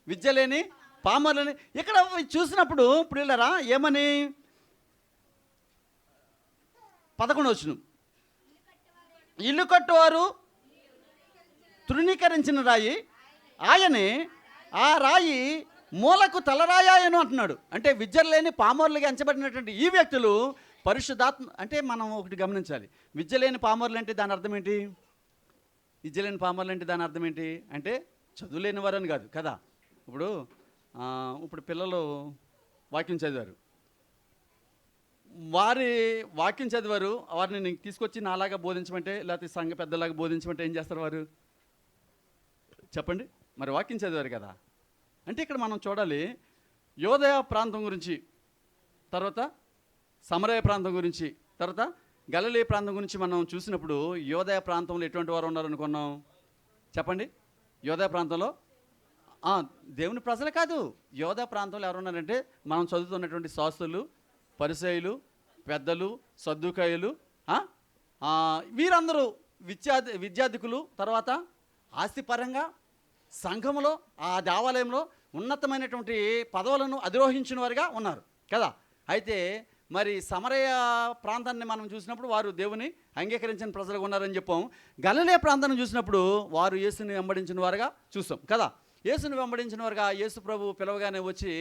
విద్య లేని పామరులని. ఇక్కడ చూసినప్పుడు ప్రియులరా ఏమని, 11వ వచనం, ఇల్లు కట్టువారు తృణీకరించిన రాయి ఆయనే, ఆ రాయి మూలకు తలరాయను అంటున్నాడు. అంటే విద్య లేని పామరులుగా ఎంచబడినటువంటి ఈ వ్యక్తులు పరిశుద్ధాత్మ. అంటే మనం ఒకటి గమనించాలి, విద్య లేని పామరులు అంటే దాని అర్థం ఏంటి? విద్య లేని పామరులు అంటే దాని అర్థం ఏంటి అంటే చదువు లేని వారని కాదు కదా. ఇప్పుడు పిల్లలు వాక్యం చదివారు, వాక్యం చదివారు, వారిని తీసుకొచ్చి నాలాగా బోధించమంటే, లేకపోతే సంఘ పెద్దలాగా బోధించమంటే ఏం చేస్తారు వారు చెప్పండి? మరి వాక్యం చదివారు కదా. అంటే ఇక్కడ మనం చూడాలి, యోదయ ప్రాంతం గురించి, తర్వాత సమరయ ప్రాంతం గురించి, తర్వాత గలిలయ ప్రాంతం గురించి మనం చూసినప్పుడు యోదయ ప్రాంతంలో ఎటువంటి వారు ఉన్నారనుకున్నాం చెప్పండి? యోదయ ప్రాంతంలో దేవుని ప్రజలు కాదు, యోదయ ప్రాంతంలో ఎవరు ఉన్నారంటే మనం చదువుతున్నటువంటి శాస్త్రులు, పరిసయ్యులు, పెద్దలు, సద్దుకాయులు, వీరందరూ విద్యార్థికులు, తర్వాత ఆస్తిపరంగా సంఘములో ఆ దేవాలయంలో ఉన్నతమైనటువంటి పదవులను అధిరోహించిన వారుగా ఉన్నారు కదా. అయితే మరి సమరయ ప్రాంతాన్ని మనం చూసినప్పుడు వారు దేవుని అంగీకరించిన ప్రజలుగా ఉన్నారని చెప్పాం. గలిలయ ప్రాంతాన్ని చూసినప్పుడు వారు యేసుని వెంబడించిన వారుగా చూసాం కదా. యేసుని వెంబడించిన వారుగా యేసు ప్రభు పిలవగానే వచ్చి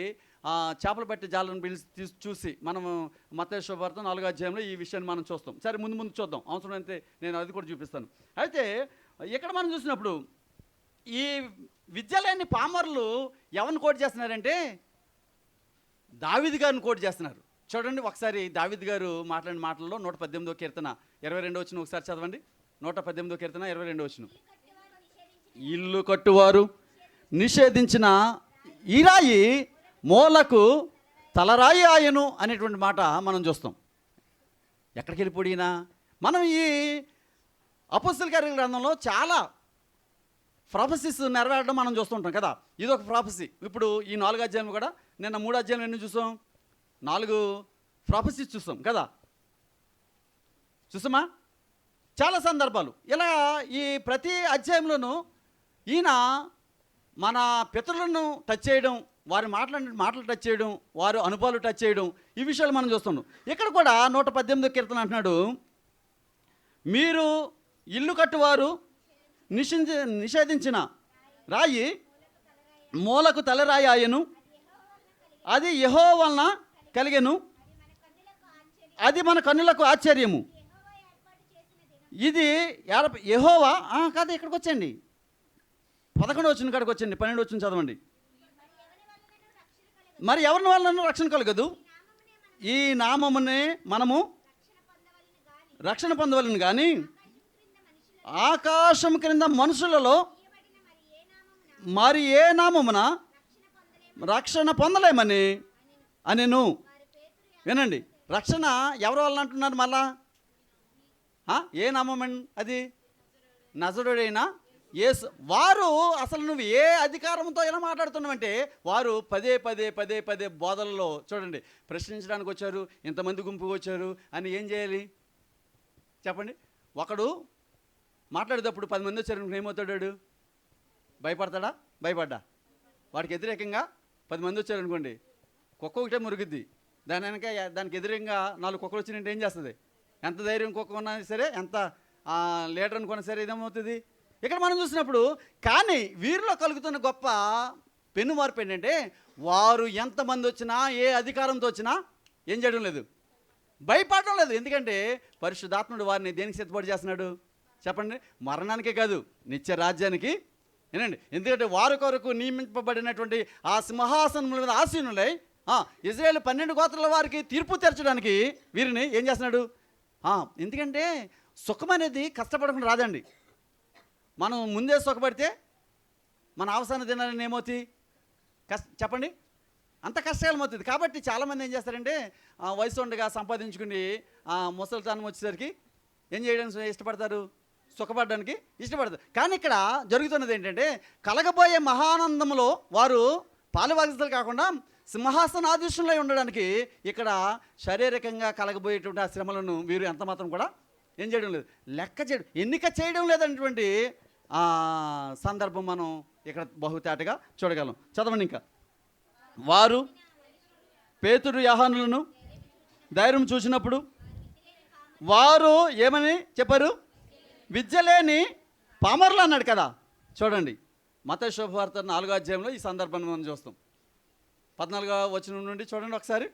చేపలు పట్టి జాలను పిలిచి చూసి మనము మత్తయి శుభవార్త 4వ అధ్యాయంలో ఈ విషయాన్ని మనం చూస్తాం. సరే, ముందు చూద్దాం, అవసరం అయితే నేను అది కూడా చూపిస్తాను. అయితే ఇక్కడ మనం చూసినప్పుడు ఈ విద్య లేని పామరులు ఎవరిని కోట్ చేస్తున్నారంటే దావీదు గారిని కోట్ చేస్తున్నారు. చూడండి ఒకసారి దావీదు గారు మాట్లాడిన మాటల్లో 118వ కీర్తన 22వ వచనం ఒకసారి చదవండి. 118వ కీర్తన 22వ వచనం. ఇల్లు కట్టువారు నిషేధించిన ఈ రాయి మూలకు తలరాయి ఆయను అనేటువంటి మాట మనం చూస్తాం. ఎక్కడికి వెళ్ళిపోయినా మనం ఈ అపోస్తల కార్యాల గ్రంథంలో చాలా ప్రాఫెసీస్ నెరవేరడం మనం చూస్తుంటాం కదా. ఇది ఒక ప్రాఫెసీ. ఇప్పుడు ఈ 4 అధ్యాయం కూడా నిన్న 3 అధ్యాయం ఎన్ని చూసాం? 4 ప్రాఫెసీస్ చూస్తాం కదా. చూసామా? చాలా సందర్భాలు ఇలా ఈ ప్రతి అధ్యాయంలోనూ ఈయన మన పితరులను టచ్ చేయడం, వారి మాటలు టచ్ చేయడం, వారి అనుభవాలు టచ్ చేయడం, ఈ విషయాలు మనం చూస్తున్నాం. ఇక్కడ కూడా 118వ కీర్తన అంటున్నాడు, మీరు ఇల్లు కట్టువారు నిషేధించిన రాయి మూలకు తలరాయి ఆయను, అది యెహోవా వలన కలిగెను, అది మన కన్నులకు ఆశ్చర్యము. ఇది యెహోవా కాదు, ఇక్కడికి వచ్చండి, 11వ వచనం కాడికి వచ్చండి, 12వ వచనం చదవండి. మరి ఎవరిని వలన రక్షణ కలగదు, ఈ నామమునే మనము రక్షణ పొందవలను కానీ ఆకాశం క్రింద మనుషులలో మరి ఏ నామమున రక్షణ పొందలేమని అనెను. వినండి, రక్షణ ఎవరి వలన అంటున్నారు మళ్ళా? ఏ నామం? అది నజరుడైన యేసు. వారు అసలు నువ్వు ఏ అధికారంతో ఎలా మాట్లాడుతున్నావంటే వారు పదే బోధనలో చూడండి ప్రశ్నించడానికి వచ్చారు, ఇంతమంది గుంపుకు వచ్చారు అని ఏం చేయాలి చెప్పండి? ఒకడు మాట్లాడేటప్పుడు 10 మంది వచ్చారు, ఏమవుతాడు? భయపడతాడా? భయపడ్డా? వాడికి వ్యతిరేకంగా 10 మంది వచ్చారనుకోండి, కుక్క ఒకటే మురుగుద్ది, దానికి ఎదురుగా 4 కుక్కలు వచ్చినట్టు ఏం చేస్తుంది? ఎంత ధైర్యం కుక్క ఉన్నా సరే, ఎంత లీటర్ అనుకున్నా సరే, ఇదేమవుతుంది? ఇక్కడ మనం చూసినప్పుడు కానీ వీరిలో కలుగుతున్న గొప్ప పెను మార్పు ఏంటంటే వారు ఎంతమంది వచ్చినా ఏ అధికారంతో వచ్చినా ఏం చేయడం లేదు, భయపడడం లేదు. ఎందుకంటే పరిశుద్ధాత్ముడు వారిని దేనికి సిద్ధపడి చేస్తున్నాడు చెప్పండి? మరణానికే కాదు, నిత్య రాజ్యానికి. ఏనండి, ఎందుకంటే వారి కొరకు నియమింపబడినటువంటి ఆ సింహాసనం మీద ఆసీనులై ఇజ్రాయేల్ 12 గోత్రాల వారికి తీర్పు తీర్చడానికి వీరిని ఏం చేస్తున్నాడు? ఎందుకంటే సుఖం అనేది కష్టపడకుండా రాదండి. మనం ముందే సుఖపడితే మన అవసాన దినాన్ని ఏమవుతుంది చెప్పండి? అంత కష్టకాలం అవుతుంది. కాబట్టి చాలామంది ఏం చేస్తారంటే వయసు ఉండగా సంపాదించుకుని ముసలితనం వచ్చేసరికి ఏం చేయడానికి ఇష్టపడతారు? సుఖపడడానికి ఇష్టపడతారు. కానీ ఇక్కడ జరుగుతున్నది ఏంటంటే కలగబోయే మహానందంలో వారు పాలువాగిస్తులు కాకుండా సింహాసనాధీశులై ఉండడానికి ఇక్కడ శారీరకంగా కలగబోయేటువంటి ఆ శ్రమలను వీరు ఎంత మాత్రం కూడా ఏం చేయడం లేదు, లెక్క చేయడం, ఎన్నిక చేయడం లేదనేటువంటి సందర్భం మనం ఇక్కడ బహుతేటగా చూడగలం. చదవండి ఇంకా. వారు పేతురు యోహానులను ధైర్యం చూసినప్పుడు వారు ఏమని చెప్పారు? విద్య లేని పామరులు అన్నాడు కదా. చూడండి మత్తయి శుభవార్త 4వ అధ్యాయంలో ఈ సందర్భాన్ని మనం చూస్తాం. 14వ వచనం నుండి చూడండి ఒకసారి,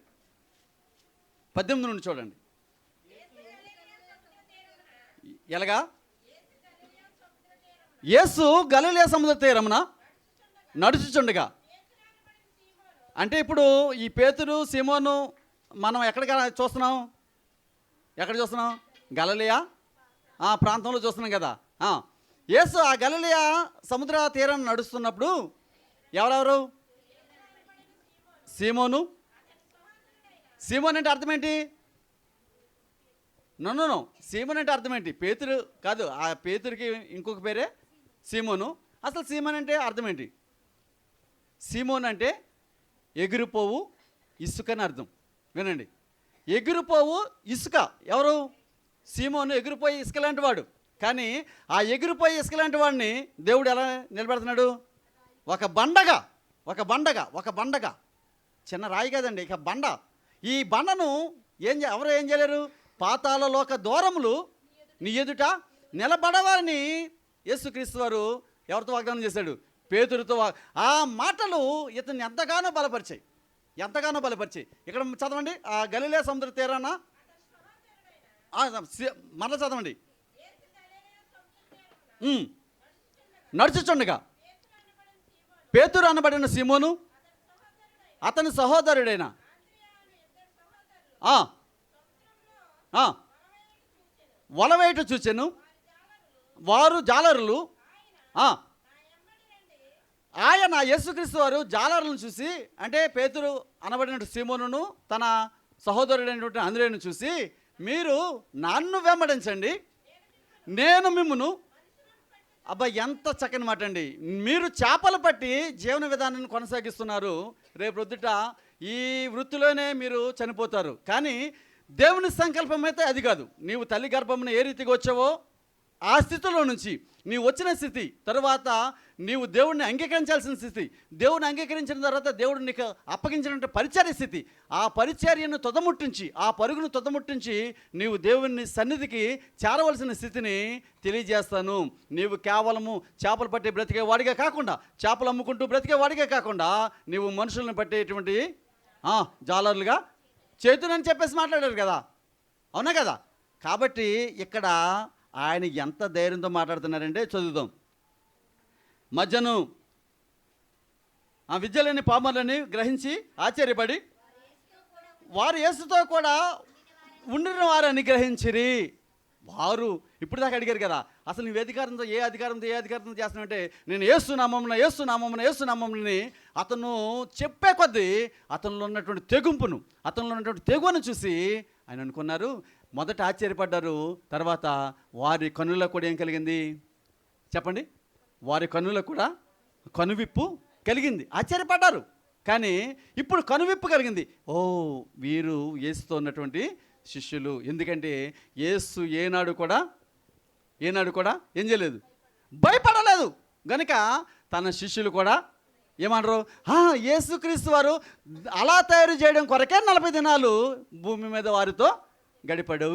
18 నుండి చూడండి. ఎలాగా? యేసు గలిలయ సముద్ర తీరమున నడుచుచుండగా, అంటే ఇప్పుడు ఈ పేతురు సీమోను మనం ఎక్కడికి చూస్తున్నాం? ఎక్కడ చూస్తున్నాం? గలిలయ ప్రాంతంలో చూస్తున్నాం కదా. యేసు ఆ గలిలయ సముద్ర తీరాన్ని నడుస్తున్నప్పుడు ఎవరెవరు? సీమోను. సీమోన్ అంటే అర్థం ఏంటి? నో, సీమోన్ అంటే అర్థం ఏంటి? పేతురు కాదు, ఆ పేతురికి ఇంకొక పేరే సీమోను. అసలు సీమోన్ అంటే అర్థం ఏంటి? సీమోన్ అంటే ఎగిరిపోవు ఇసుకని అర్థం. వినండి, ఎగిరిపోవు ఇసుక. ఎవరు? సీమోను ఎగిరిపోయి ఇసుక లాంటి వాడు. కానీ ఆ ఎగిరిపోయి ఇసుక లాంటి వాడిని దేవుడు ఎలా నిలబెడుతున్నాడు? ఒక బండగా చిన్న రాయి కదండి, ఇక బండ. ఈ బండను ఎవరు ఏం చేయలేరు? పాతాళలోక దూరములు నీ ఎదుట నిలబడవారిని యేసుక్రీస్తు వారు ఎవరితో వాగ్దానం చేశాడు? పేతురుతో. ఆ మాటలు ఇతన్ని ఎంతగానో బలపరిచాయి. ఇక్కడ చదవండి, ఆ గలిలయ సముద్ర తీరాన మరలా చదవండి. నడుచుచుండగా పేతురు అనబడిన సీమోను అతని సహోదరుడైన వలవేట చూచెను. వారు జాలరులు. ఆయన యేసుక్రీస్తు వారు జాలరులను చూసి, అంటే పేతురు అనబడిన సీమోనును తన సహోదరుడైనటువంటి అంద్రేయును చూసి, మీరు నన్ను వెంబడించండి, నేను మిమ్మును. అబ్బా, ఎంత చక్కని మాట అండి. మీరు చేపలు పట్టి జీవన విధానాన్ని కొనసాగిస్తున్నారు. రేపు రొద్దుట ఈ వృత్తిలోనే మీరు చనిపోతారు. కానీ దేవుని సంకల్పం అయితే అది కాదు. నీవు తల్లి గర్భమున ఏ రీతిగా వచ్చావో ఆ స్థితిలో నుంచి నీవు వచ్చిన స్థితి తర్వాత నీవు దేవుడిని అంగీకరించాల్సిన స్థితి, దేవుడిని అంగీకరించిన తర్వాత దేవుడు నీకు అప్పగించినటువంటి పరిచర్య స్థితి, ఆ పరిచర్యను తొదముట్టించి, ఆ పరుగును తొదముట్టించి నీవు దేవుని సన్నిధికి చేరవలసిన స్థితిని తెలియజేస్తాను. నీవు కేవలము చేపలు పట్టి బ్రతికేవాడిగా కాకుండా, చేపలు అమ్ముకుంటూ బ్రతికేవాడిగా కాకుండా, నీవు మనుషులను పట్టేటువంటి జాలర్లుగా చేతునని చెప్పేసి మాట్లాడారు కదా, అవునా కదా? కాబట్టి ఇక్కడ ఆయన ఎంత ధైర్యంతో మాట్లాడుతున్నారంటే చదువుదాం. మధ్యను ఆ విద్యలేని పామరులని గ్రహించి ఆశ్చర్యపడి వారు యేసుతో కూడా ఉండిన వారని గ్రహించిరి. వారు ఇప్పుడు దాకా అడిగారు కదా, అసలు నువ్వు ఏ అధికారంతో చేస్తున్నావంటే, నేను యేసునామముని అతను చెప్పే కొద్దీ అతనిలో ఉన్నటువంటి తెగువను చూసి ఆయన అనుకున్నారు. మొదట ఆశ్చర్యపడ్డారు, తర్వాత వారి కన్నులకు కూడా ఏం కలిగింది చెప్పండి? వారి కన్నులకు కూడా కనువిప్పు కలిగింది. ఆశ్చర్యపడ్డారు, కానీ ఇప్పుడు కనువిప్పు కలిగింది. ఓ, వీరు యేసుతో ఉన్నటువంటి శిష్యులు. ఎందుకంటే యేసు ఏనాడు కూడా ఏం చేయలేదు, భయపడలేదు గనుక తన శిష్యులు కూడా ఏమన్నారు? యేసుక్రీస్తు వారు అలా తయారు చేయడం కొరకే 40 దినాలు భూమి మీద వారితో గడిపాడు.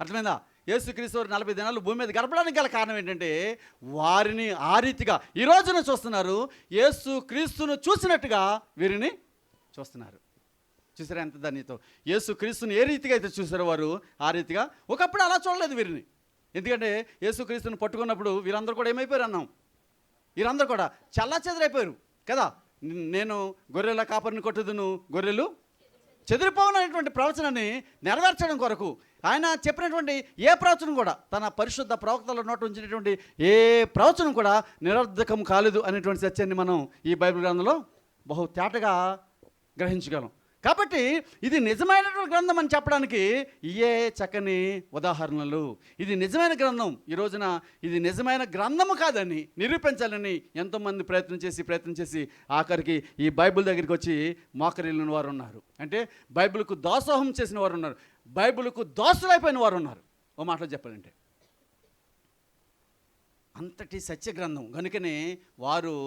అర్థమైందా? యేసుక్రీస్తు వారు 40 దినాలు భూమి మీద గడపడానికి గల కారణం ఏంటంటే వారిని ఆ రీతిగా ఈ రోజున చూస్తున్నారు. యేసుక్రీస్తును చూసినట్టుగా వీరిని చూస్తున్నారు. చూసారా ఎంత ధన్యతో? యేసుక్రీస్తుని ఏ రీతిగా అయితే చూసారో వారు ఆ రీతిగా ఒకప్పుడు అలా చూడలేదు వీరిని. ఎందుకంటే యేసుక్రీస్తుని పట్టుకున్నప్పుడు వీరందరూ కూడా ఏమైపోయారు అన్నాం? వీరందరూ కూడా చల్లాచెదరైపోయారు కదా. నేను గొర్రెల కాపరిని కొట్టుదును, గొర్రెలు చెదిరిపోవనటువంటి ప్రవచనాన్ని నెరవేర్చడం కొరకు ఆయన చెప్పినటువంటి ఏ ప్రవచనం కూడా, తన పరిశుద్ధ ప్రవక్తల నోట ఉంచినటువంటి ఏ ప్రవచనం కూడా నిరర్ధకం కాలేదు అనేటువంటి సత్యాన్ని మనం ఈ బైబిల్ గ్రంథంలో బహు తేటగా గ్రహించగలం. కాబట్టి ఇది నిజమైనటువంటి గ్రంథం అని చెప్పడానికి ఇయే చక్కని ఉదాహరణలు. ఇది నిజమైన గ్రంథం. ఈ రోజున ఇది నిజమైన గ్రంథము కాదని నిరూపించాలని ఎంతోమంది ప్రయత్నం చేసి ఆఖరికి ఈ బైబిల్ దగ్గరికి వచ్చి మోకరిల్లిన వారు ఉన్నారు. అంటే బైబిల్కు దాసోహం చేసిన వారు ఉన్నారు, బైబిల్కు దాసులైపోయిన వారు ఉన్నారు. ఓ మాటలో చెప్పాలంటే అంతటి సత్య గ్రంథం కనుకనే వారు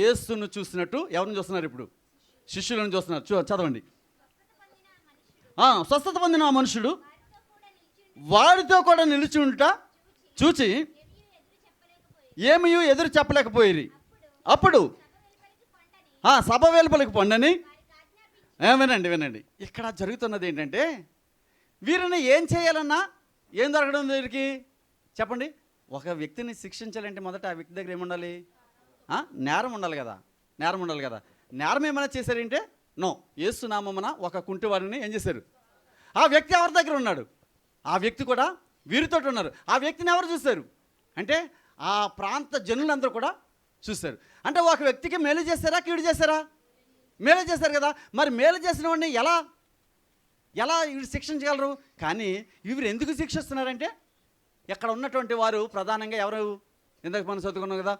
యేసును చూసినట్టు ఎవరిని చూస్తున్నారు? ఇప్పుడు శిష్యులను చూస్తున్నారు. చదవండి. స్వస్థత పొందిన ఆ మనుషుడు వారితో కూడా నిలిచి ఉంట చూచి ఏమీ ఎదురు చెప్పలేకపోయి అప్పుడు సభ వెలుపలికి పొండని వినండి. ఇక్కడ జరుగుతున్నది ఏంటంటే వీరిని ఏం చేయాలన్నా ఏం జరగడం వీరికి చెప్పండి? ఒక వ్యక్తిని శిక్షించాలంటే మొదట ఆ వ్యక్తి దగ్గర ఏముండాలి? నేరం ఉండాలి కదా. నేరం ఏమైనా చేశారంటే నో. యేసు నామమున ఒక కుంటివారిని ఏం చేశారు? ఆ వ్యక్తి ఎవరి దగ్గర ఉన్నాడు? ఆ వ్యక్తి కూడా వీరితో ఉన్నారు. ఆ వ్యక్తిని ఎవరు చూశారు అంటే ఆ ప్రాంత జనులందరూ కూడా చూశారు. అంటే ఒక వ్యక్తికి మేలు చేశారా, కీడు చేశారా? మేలు చేశారు కదా. మరి మేలు చేసిన వాడిని ఎలా వీరు శిక్షించగలరు? కానీ వీరు ఎందుకు శిక్షిస్తున్నారంటే ఇక్కడ ఉన్నటువంటి వారు ప్రధానంగా ఎవరు? ఇందాక మనం చదువుకున్నాం కదా,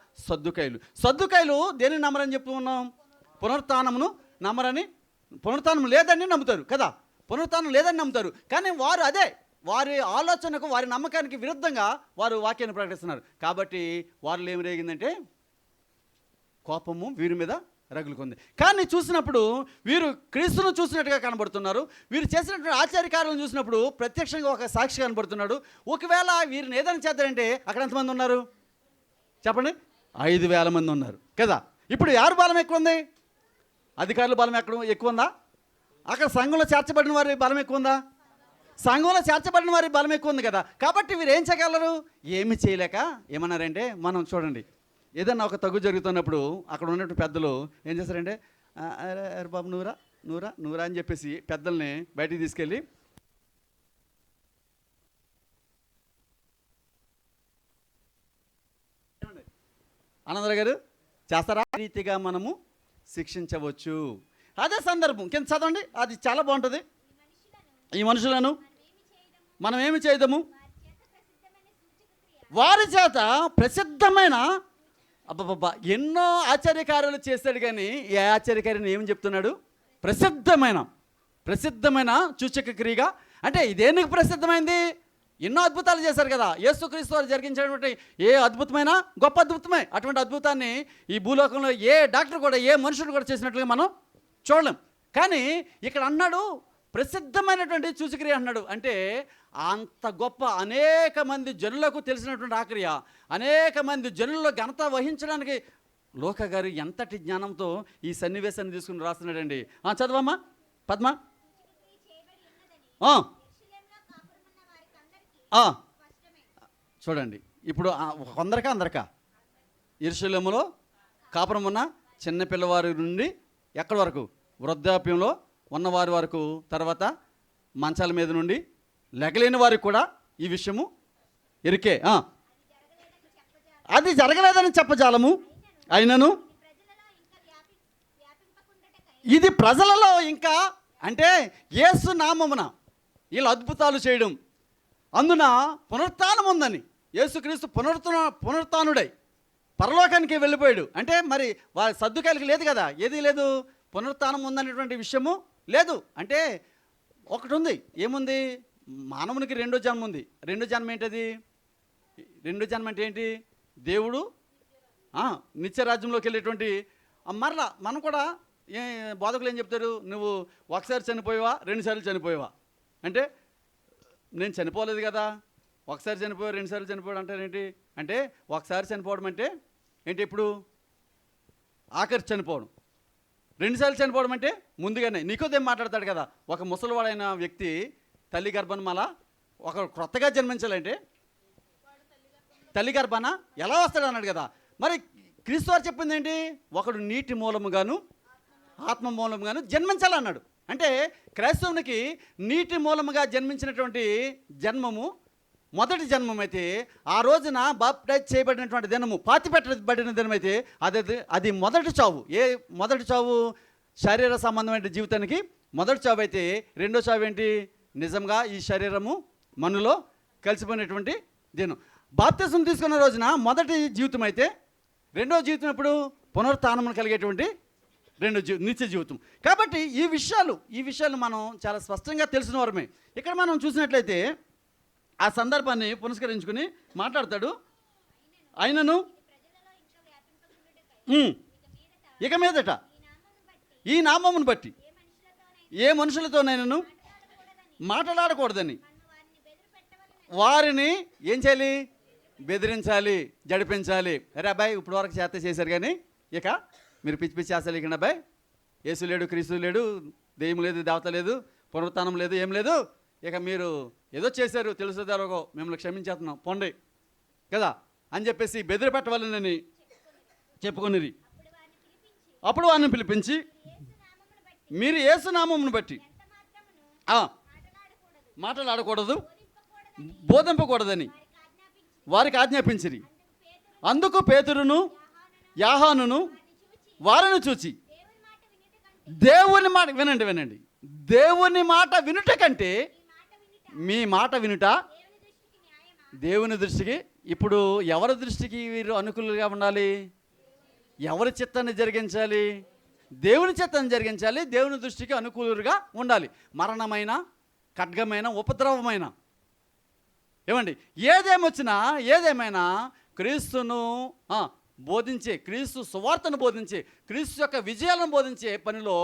సద్దుకాయలు దేనిని నమ్మరని చెప్పుకున్నాం? పునరుత్థానమును నమ్మరని. పునరుత్థానం లేదని నమ్ముతారు కదా. పునరుత్థానం లేదని నమ్ముతారు. కానీ వారు అదే వారి ఆలోచనకు వారి నమ్మకానికి విరుద్ధంగా వారు వాక్యాన్ని ప్రకటిస్తున్నారు. కాబట్టి వారిలో ఏమి రేగిందంటే కోపము వీరి మీద రగులుకుంది. కానీ చూసినప్పుడు వీరు క్రీస్తును చూసినట్టుగా కనబడుతున్నారు. వీరు చేసినటువంటి ఆశ్చర్యకార్యాలను చూసినప్పుడు ప్రత్యక్షంగా ఒక సాక్షి కనబడుతున్నాడు. ఒకవేళ వీరిని ఏదైనా చేద్దారంటే అక్కడ ఎంతమంది ఉన్నారు చెప్పండి? 5,000 మంది ఉన్నారు కదా. ఇప్పుడు ఎవరు బలం ఎక్కువ ఉంది? అధికారుల బలం ఎక్కువ ఉందా? అక్కడ సంఘంలో చేర్చబడిన వారి బలం ఎక్కువ ఉందా? సంఘంలో చేర్చబడిన వారి బలం ఎక్కువ ఉంది కదా. కాబట్టి వీరు ఏం చేయగలరు? ఏమి చేయలేక ఏమన్నారంటే, మనం చూడండి, ఏదన్నా ఒక తగ్గు జరుగుతున్నప్పుడు అక్కడ ఉన్నట్టు పెద్దలు ఏం చేస్తారంటే, అరే బాబు నూరా నూరా నూరా అని చెప్పేసి పెద్దల్ని బయటికి తీసుకెళ్ళి ఆనందరావు గారు చేస్తారా రీతిగా మనము శిక్షించవచ్చు. అదే సందర్భం కింద చదవండి, అది చాలా బాగుంటుంది. ఈ మనుషులను మనం ఏమి చేయదము? వారి చేత ప్రసిద్ధమైన అబ్బబ్బబ్బా ఎన్నో ఆశ్చర్యకార్యాలు చేస్తాడు. కానీ ఏ ఆశ్చర్యకార్యం ఏమని చెప్తున్నాడు? ప్రసిద్ధమైన సూచక క్రియగా. అంటే ఇదేందుకు ప్రసిద్ధమైంది? ఎన్నో అద్భుతాలు చేశారు కదా. యేసుక్రీస్తు వారు జరిగించినటువంటి ఏ అద్భుతమైన గొప్ప అద్భుతమే. అటువంటి అద్భుతాన్ని ఈ భూలోకంలో ఏ డాక్టర్ కూడా ఏ మనుషుడు కూడా చేసినట్లుగా మనం చూడలేం. కానీ ఇక్కడ అన్నాడు ప్రసిద్ధమైనటువంటి సూచక్రియ అన్నాడు. అంటే అంత గొప్ప అనేక మంది జనులకు తెలిసినటువంటి ఆ క్రియ, అనేక మంది జనుల్లో ఘనత వహించడానికి లోక గారు ఎంతటి జ్ఞానంతో ఈ సన్నివేశాన్ని తీసుకుని రాస్తున్నాడండి. చదవమ్మా పద్మ. చూడండి, ఇప్పుడు అందరికా యెరూషలేములో కాపురం ఉన్న చిన్న పిల్లవారి నుండి ఎక్కడి వరకు? వృద్ధాప్యంలో ఉన్నవారి వరకు, తర్వాత మంచాల మీద నుండి లెగలేని వారికి కూడా ఈ విషయము ఎరికే. అది జరగలేదని చెప్పజాలము. అయినను ఇది ప్రజలలో ఇంకా, అంటే యేసు నామమున వీళ్ళు అద్భుతాలు చేయడం, అందున పునరుత్థానం ఉందని, యేసుక్రీస్తు పునరుత్థానుడై పరలోకానికి వెళ్ళిపోయాడు. అంటే మరి వారి సద్దుకాయలకి లేదు కదా, ఏది లేదు, పునరుత్థానం ఉందనేటువంటి విషయము లేదు. అంటే ఒకటి ఉంది, ఏముంది? మానవునికి రెండో జన్మ ఉంది. రెండో జన్మ ఏంటది? రెండో జన్మ అంటే ఏంటి? దేవుడు నిత్యరాజ్యంలోకి వెళ్ళేటువంటి మరలా మనం కూడా బోధకులు ఏం చెప్తారు? నువ్వు ఒకసారి చనిపోయావా, 2 సార్లు చనిపోయావా అంటే, నేను చనిపోలేదు కదా, ఒకసారి చనిపోయా 2 సార్లు చనిపోయాడు అంటారేంటి? అంటే ఒకసారి చనిపోవడం అంటే ఏంటి? ఇప్పుడు ఆఖరి చనిపోవడం. 2 సార్లు చనిపోవడం అంటే ముందుగానే. నికోదేము మాట్లాడతాడు కదా, ఒక ముసలివాడైన వ్యక్తి తల్లి గర్భం మళ్ళా ఒక క్రొత్తగా జన్మించాలంటే తల్లి గర్భాన ఎలా వస్తాడు అన్నాడు కదా. మరి క్రీస్తు వారు చెప్పింది ఏంటి? ఒకడు నీటి మూలముగాను ఆత్మ మూలముగాను జన్మించాలన్నాడు. అంటే క్రైస్తవునికి నీటి మూలముగా జన్మించినటువంటి జన్మము మొదటి జన్మం అయితే, ఆ రోజున బాప్టైజ్ చేయబడినటువంటి దినము, పాతిపెట్టబడిన దినం అయితే అది మొదటి చావు. ఏ మొదటి చావు? శరీర సంబంధమైన జీవితానికి మొదటి చావు అయితే, రెండో చావు ఏంటి? నిజంగా ఈ శరీరము మనలో కలిసిపోయినటువంటి దినం. బాప్తిజం తీసుకున్న రోజున మొదటి జీవితం అయితే, రెండో జీవితం ఎప్పుడు? పునరుత్థానం కలిగేటువంటి నిత్య జీవితం. కాబట్టి ఈ విషయాలు మనం చాలా స్పష్టంగా తెలిసిన వారమే. ఇక్కడ మనం చూసినట్లయితే ఆ సందర్భాన్ని పునస్కరించుకుని మాట్లాడతాడు. అయినను ఇక మీదట ఈ నామమును బట్టి ఏ మనుషులతోనైనాను మాట్లాడకూడదని వారిని ఏం చేయాలి? బెదిరించాలి, జడిపించాలి. అరే అబ్బాయి, ఇప్పుడు వరకు చేశారు కానీ ఇక మీరు పిచ్చి పిచ్చి చేస్తారు. ఇక అబ్బాయి, యేసు లేడు, క్రీస్తు లేడు, దెయ్యం లేదు, దేవత లేదు, పునరుత్థానం లేదు, ఏం లేదు, ఇక మీరు ఏదో చేశారు, తెలుసుదారో మిమ్మల్ని క్షమించేస్తున్నాం పొండి కదా అని చెప్పేసి బెదిరిపెట్టవాలని చెప్పుకునేది. అప్పుడు వారిని పిలిపించి మీరు యేసు నామమును బట్టి మాట్లాడకూడదు, బోధింపకూడదని వారికి ఆజ్ఞాపించిరి. అందుకు పేతురును యాహానును వారిని చూచి దేవుని మాట వినండి, దేవుని మాట వినుట కంటే మీ మాట వినుట దేవుని దృష్టికి. ఇప్పుడు ఎవరి దృష్టికి వీరు అనుకూలంగా ఉండాలి? ఎవరి చిత్తాన్ని జరిగించాలి? దేవుని చిత్తం జరిగించాలి, దేవుని దృష్టికి అనుకూలుగా ఉండాలి. మరణమైన, ఖడ్గమైన, ఉపద్రవమైన, ఏమండి, ఏదేమైనా క్రీస్తును బోధించే, క్రీస్తు సువార్తను బోధించే, క్రీస్తు యొక్క విజయాలను బోధించే పనిలో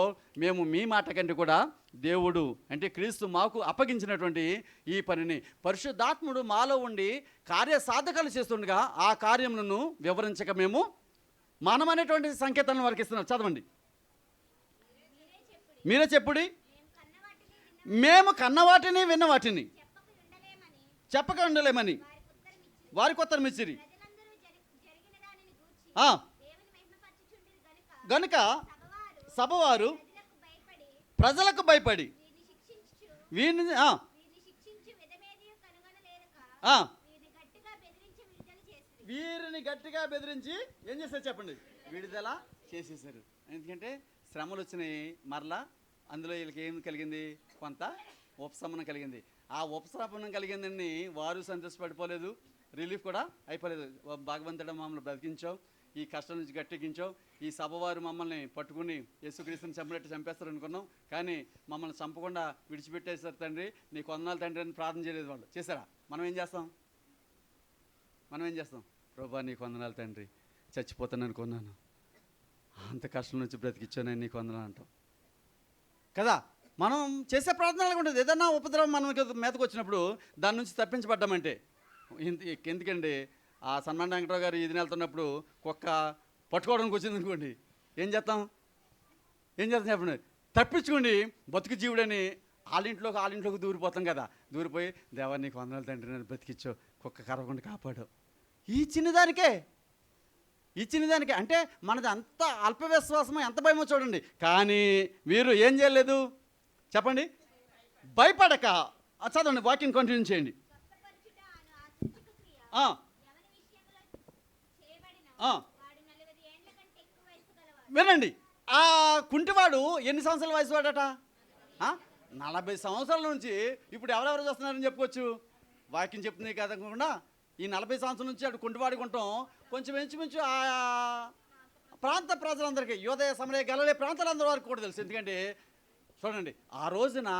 మేము మీ మాట కంటే కూడా దేవుడు అంటే క్రీస్తు మాకు అప్పగించినటువంటి ఈ పనిని పరిశుద్ధాత్ముడు మాలో ఉండి కార్యసాధకాలు చేస్తుండగా ఆ కార్యములను వివరించక మేము మనమనేటువంటి సంకేతాలను వారికి ఇస్తున్నాం. చదవండి. మీరే చెప్పుడి. మేము కన్నవాటిని విన్నవాటిని చెప్పక ఉండలేమని వారికి ఉత్తరం ఇచ్చిరి. గనుక సభవారు ప్రజలకు భయపడి వీరిని గట్టిగా బెదిరించి ఏం చేశారు చెప్పండి? విడుదల చేసేసారు. ఎందుకంటే శ్రమలు వచ్చినాయి, మరలా అందులో వీళ్ళకి ఏం కలిగింది? కొంత ఉపశమనం కలిగింది. ఆ ఉపశమనం కలిగిందని వారు సంతోషపడిపోలేదు, రిలీఫ్ కూడా అయిపోలేదు. భగవంతుడు మమ్మల్ని బ్రతికించావు, ఈ కష్టం నుంచి గట్టెక్కించావు, ఈ సభవారు మమ్మల్ని పట్టుకుని యేసుక్రీస్తుని చంపినట్టు చంపేస్తారు అనుకున్నాం, కానీ మమ్మల్ని చంపకుండా విడిచిపెట్టేశారు తండ్రి, నీ కొందనాలు తండ్రి అని ప్రార్థన చేయలేదు. వాళ్ళు చేశారా? మనం ఏం చేస్తాం? ప్రభువా నీ కొందనాలు తండ్రి, చచ్చిపోతాను అనుకున్నాను, అంత కష్టం నుంచి బ్రతికించానని నీ కొందనాలు అంటాం కదా. మనం చేసే ప్రార్థన అలాగే ఉంటుంది. ఏదన్నా ఉపద్రవం మన మీదకి వచ్చినప్పుడు దాని నుంచి తప్పించబడ్డామంటే, ఎందుకండి ఆ సన్మాన వెంకటరావు గారు ఈదిన వెళ్తున్నప్పుడు కుక్క పట్టుకోవడానికి వచ్చింది అనుకోండి, ఏం చేస్తాం చెప్పండి? తప్పించుకోండి, బతుకు జీవుడని వాళ్ళింట్లోకి దూరిపోతాం కదా. దూరిపోయి దేవా నీకు వందనాలు తండ్రి, నన్ను బ్రతికించో, కుక్క కరవకుండా కాపాడు. ఈ చిన్నదానికే అంటే మనది అంత అల్ప విశ్వాసమో, ఎంత భయమో చూడండి. కానీ వీరు ఏం చేయలేదు చెప్పండి? భయపడక. చదవండి, వాక్యం కంటిన్యూ చేయండి. వినండి, ఆ కుంటివాడు ఎన్ని సంవత్సరాల వయసు వాడట? 40 సంవత్సరాల నుంచి ఇప్పుడు ఎవరెవరు చేస్తున్నారని చెప్పుకోవచ్చు. వాక్యం చెప్తుంది కదకుండా ఈ 40 సంవత్సరాల నుంచి అటు కుంటివాడికి ఉంటాం. కొంచెం ఇంచుమించు ఆ ప్రాంత ప్రజలందరికీ, యోదయ సమరయ గలిలయ ప్రాంతాలందరి వారికి కూడా తెలుసు. ఎందుకంటే చూడండి, ఆ రోజున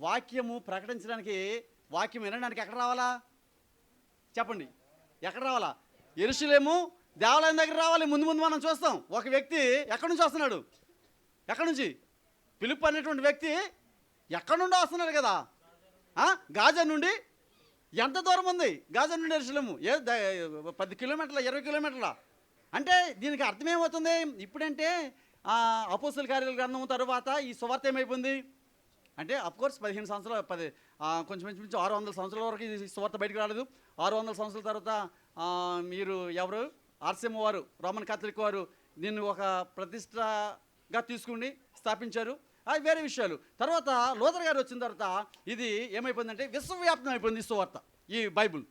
వాక్యము ప్రకటించడానికి, వాక్యం వినడానికి ఎక్కడ రావాలా చెప్పండి? ఎక్కడ రావాలా? యెరూషలేము దేవాలయం దగ్గర రావాలి. ముందు మనం చూస్తాం, ఒక వ్యక్తి ఎక్కడి నుంచి వస్తున్నాడు? ఎక్కడి నుంచి? ఫిలిప్ అనేటువంటి వ్యక్తి ఎక్కడి నుండో వస్తున్నాడు కదా. గాజా నుండి ఎంత దూరం ఉంది? గాజా నుండి యెరూషలేము 10 కిలోమీటర్ల, 20 కిలోమీటర్ల. అంటే దీనికి అర్థమేమవుతుంది? ఇప్పుడంటే అపోస్తల కార్యాల గ్రంథం తర్వాత ఈ సువార్త ఏమైపోయింది అంటే, అఫ్కోర్స్ 15 సంవత్సరాలు, కొంచెం 600 సంవత్సరాల వరకు ఈ సువార్త బయటకు రాలేదు. 600 సంవత్సరాల తర్వాత మీరు ఎవరు? ఆర్సిఎం వారు, రోమన్ కాథలిక్ వారు దీన్ని ఒక ప్రతిష్టగా తీసుకుని స్థాపించారు. అది వేరే విషయాలు. తర్వాత లూథర్ గారు వచ్చిన తర్వాత ఇది ఏమైపోయిందంటే విశ్వవ్యాప్తం అయిపోయింది ఈ సువార్త, ఈ బైబుల్.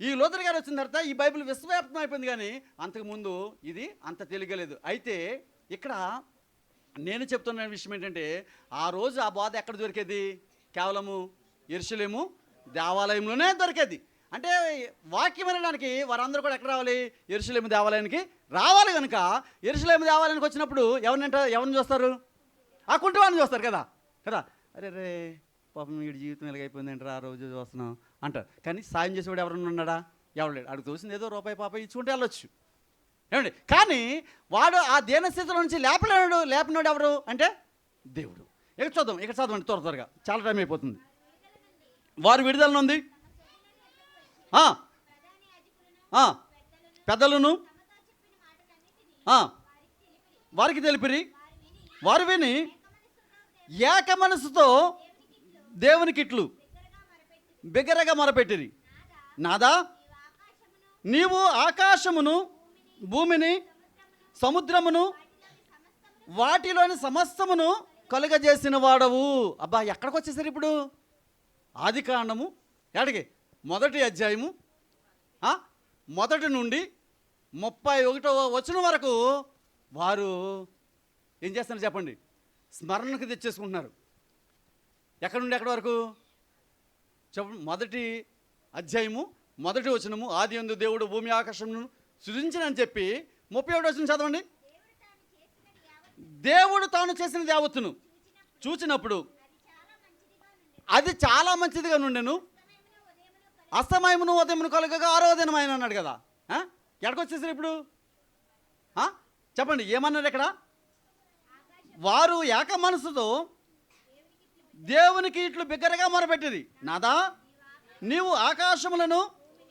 ఈ లూథర్ గారు వచ్చిన తర్వాత ఈ బైబిల్ విశ్వవ్యాప్తం అయిపోయింది. కానీ అంతకుముందు ఇది అంత తెలియలేదు. అయితే ఇక్కడ నేను చెప్తున్న విషయం ఏంటంటే, ఆ రోజు ఆ బోధ ఎక్కడ దొరికేది? కేవలము యెరూషలేము దేవాలయంలోనే దొరికేది. అంటే వాక్యం వినడానికి వారందరూ కూడా ఎక్కడ రావాలి? యెరూషలేము దేవాలయానికి రావాలి. కనుక యెరూషలేము దేవాలయానికి వచ్చినప్పుడు ఎవరిని చూస్తారు? ఆ కుంటివాడిని చూస్తారు కదా. అరే పాపం వీడి జీవితం ఎలాగైపోయిందంటారా, ఆ రోజు చూస్తున్నాం అంటారు. కానీ సాయం చేసేవాడు ఎవరన్నా ఉన్నాడా? ఎవరు లేడు. అడుగు తోసింది ఏదో రూపాయి పాప ఇచ్చుకుంటే వెళ్ళొచ్చు, ఏమండి. కానీ వాడు ఆ దీనస్థితిలో నుంచి లేపినోడు ఎవరు అంటే దేవుడు. ఇక్కడ చదవండి త్వరగా, చాలా టైం అయిపోతుంది. వారు విడుదల ఉంది, పెద్దలను వారికి తెలిపిరి. వారు విని ఏక మనసుతో దేవునికి ఇట్లు బిగ్గరగా మొరపెట్టిరి. నాదా, నీవు ఆకాశమును, భూమిని, సముద్రమును, వాటిలోని సమస్తమును కలుగజేసిన వాడవు. అబ్బా, ఎక్కడికి వచ్చేసారు ఇప్పుడు? ఆదికాండము ఎక్కడికి? 1వ అధ్యాయము 1 నుండి 31వ వచనం వరకు వారు ఏం చేస్తున్నారు చెప్పండి? స్మరణకు తెచ్చేసుకుంటున్నారు. ఎక్కడి నుండి ఎక్కడి వరకు చెప్పండి? 1వ అధ్యాయము 1వ వచనము, ఆది యందు దేవుడు భూమి ఆకాశమును సృజించినని చెప్పి 31వ వచనం చదవండి. దేవుడు తాను చేసిన యావత్తును చూచినప్పుడు అది చాలా మంచిదిగా నుండెను. అస్తమయమును ఉదయమును కలుగగా ఆరో దినమైన అన్నాడు కదా. ఎక్కడికి వచ్చేసారు ఇప్పుడు? చెప్పండి, ఏమన్నాడు ఇక్కడ? వారు ఏక మనసుతో దేవునికి ఇట్లు బిగ్గరగా మొరపెట్టిరి, నాదా నీవు ఆకాశములను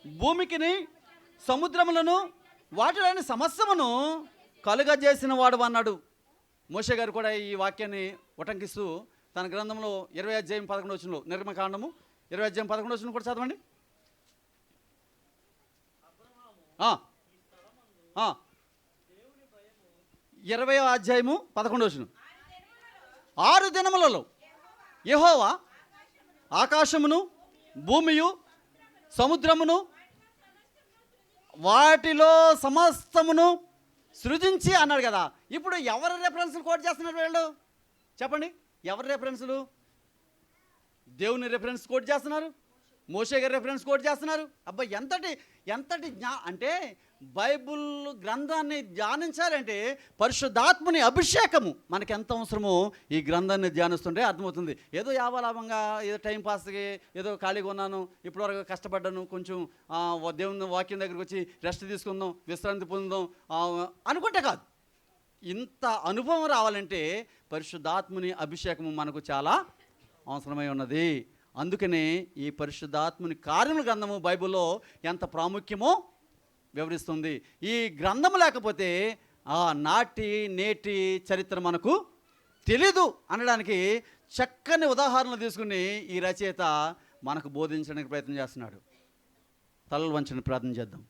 భూమికిని సముద్రములను వాటిలోని సమస్తమును కలుగజేసిన వాడు అన్నాడు. మోషే గారు కూడా ఈ వాక్యాన్ని ఉటంకిస్తూ తన గ్రంథంలో 20:11 నిర్గమకాండము 20:11 కూడా చదవండి. 20:11 6 దినములలో యెహోవా ఆకాశమును భూమియు సముద్రమును వాటిలో సమస్తమును సృజించి అన్నాడు కదా. ఇప్పుడు ఎవరి రెఫరెన్స్లు కోట్ చేస్తున్నారు వీళ్ళు? చెప్పండి, ఎవరి రెఫరెన్సులు? దేవుని రెఫరెన్స్ కోట్ చేస్తున్నారు, మోషే గారి రెఫరెన్స్ కోట్ చేస్తున్నారు. అబ్బా, ఎంతటి అంటే బైబుల్ గ్రంథాన్ని ధ్యానించాలంటే పరిశుద్ధాత్మని అభిషేకము మనకి ఎంత అవసరమో ఈ గ్రంథాన్ని ధ్యానిస్తుంటే అర్థమవుతుంది. ఏదో యావలాభంగా ఏదో టైం పాస్కి ఏదో ఖాళీగా ఉన్నాను, ఇప్పటివరకు కష్టపడ్డాను, కొంచెం దేవుని వాక్యం దగ్గరికి వచ్చి రెస్ట్ తీసుకుందాం, విశ్రాంతి పొందుదాం అనుకుంటే కాదు. ఇంత అనుభవం రావాలంటే పరిశుద్ధాత్మని అభిషేకము మనకు చాలా అవసరమై ఉన్నది. అందుకనే ఈ పరిశుద్ధాత్మని కార్యముల గ్రంథము బైబిల్లో ఎంత ప్రాముఖ్యమో వివరిస్తుంది. ఈ గ్రంథం లేకపోతే నాటి నేటి చరిత్ర మనకు తెలీదు అనడానికి చక్కని ఉదాహరణలు తీసుకుని ఈ రచయిత మనకు బోధించడానికి ప్రయత్నం చేస్తున్నాడు. తలలు వంచని ప్రార్థన చేద్దాం.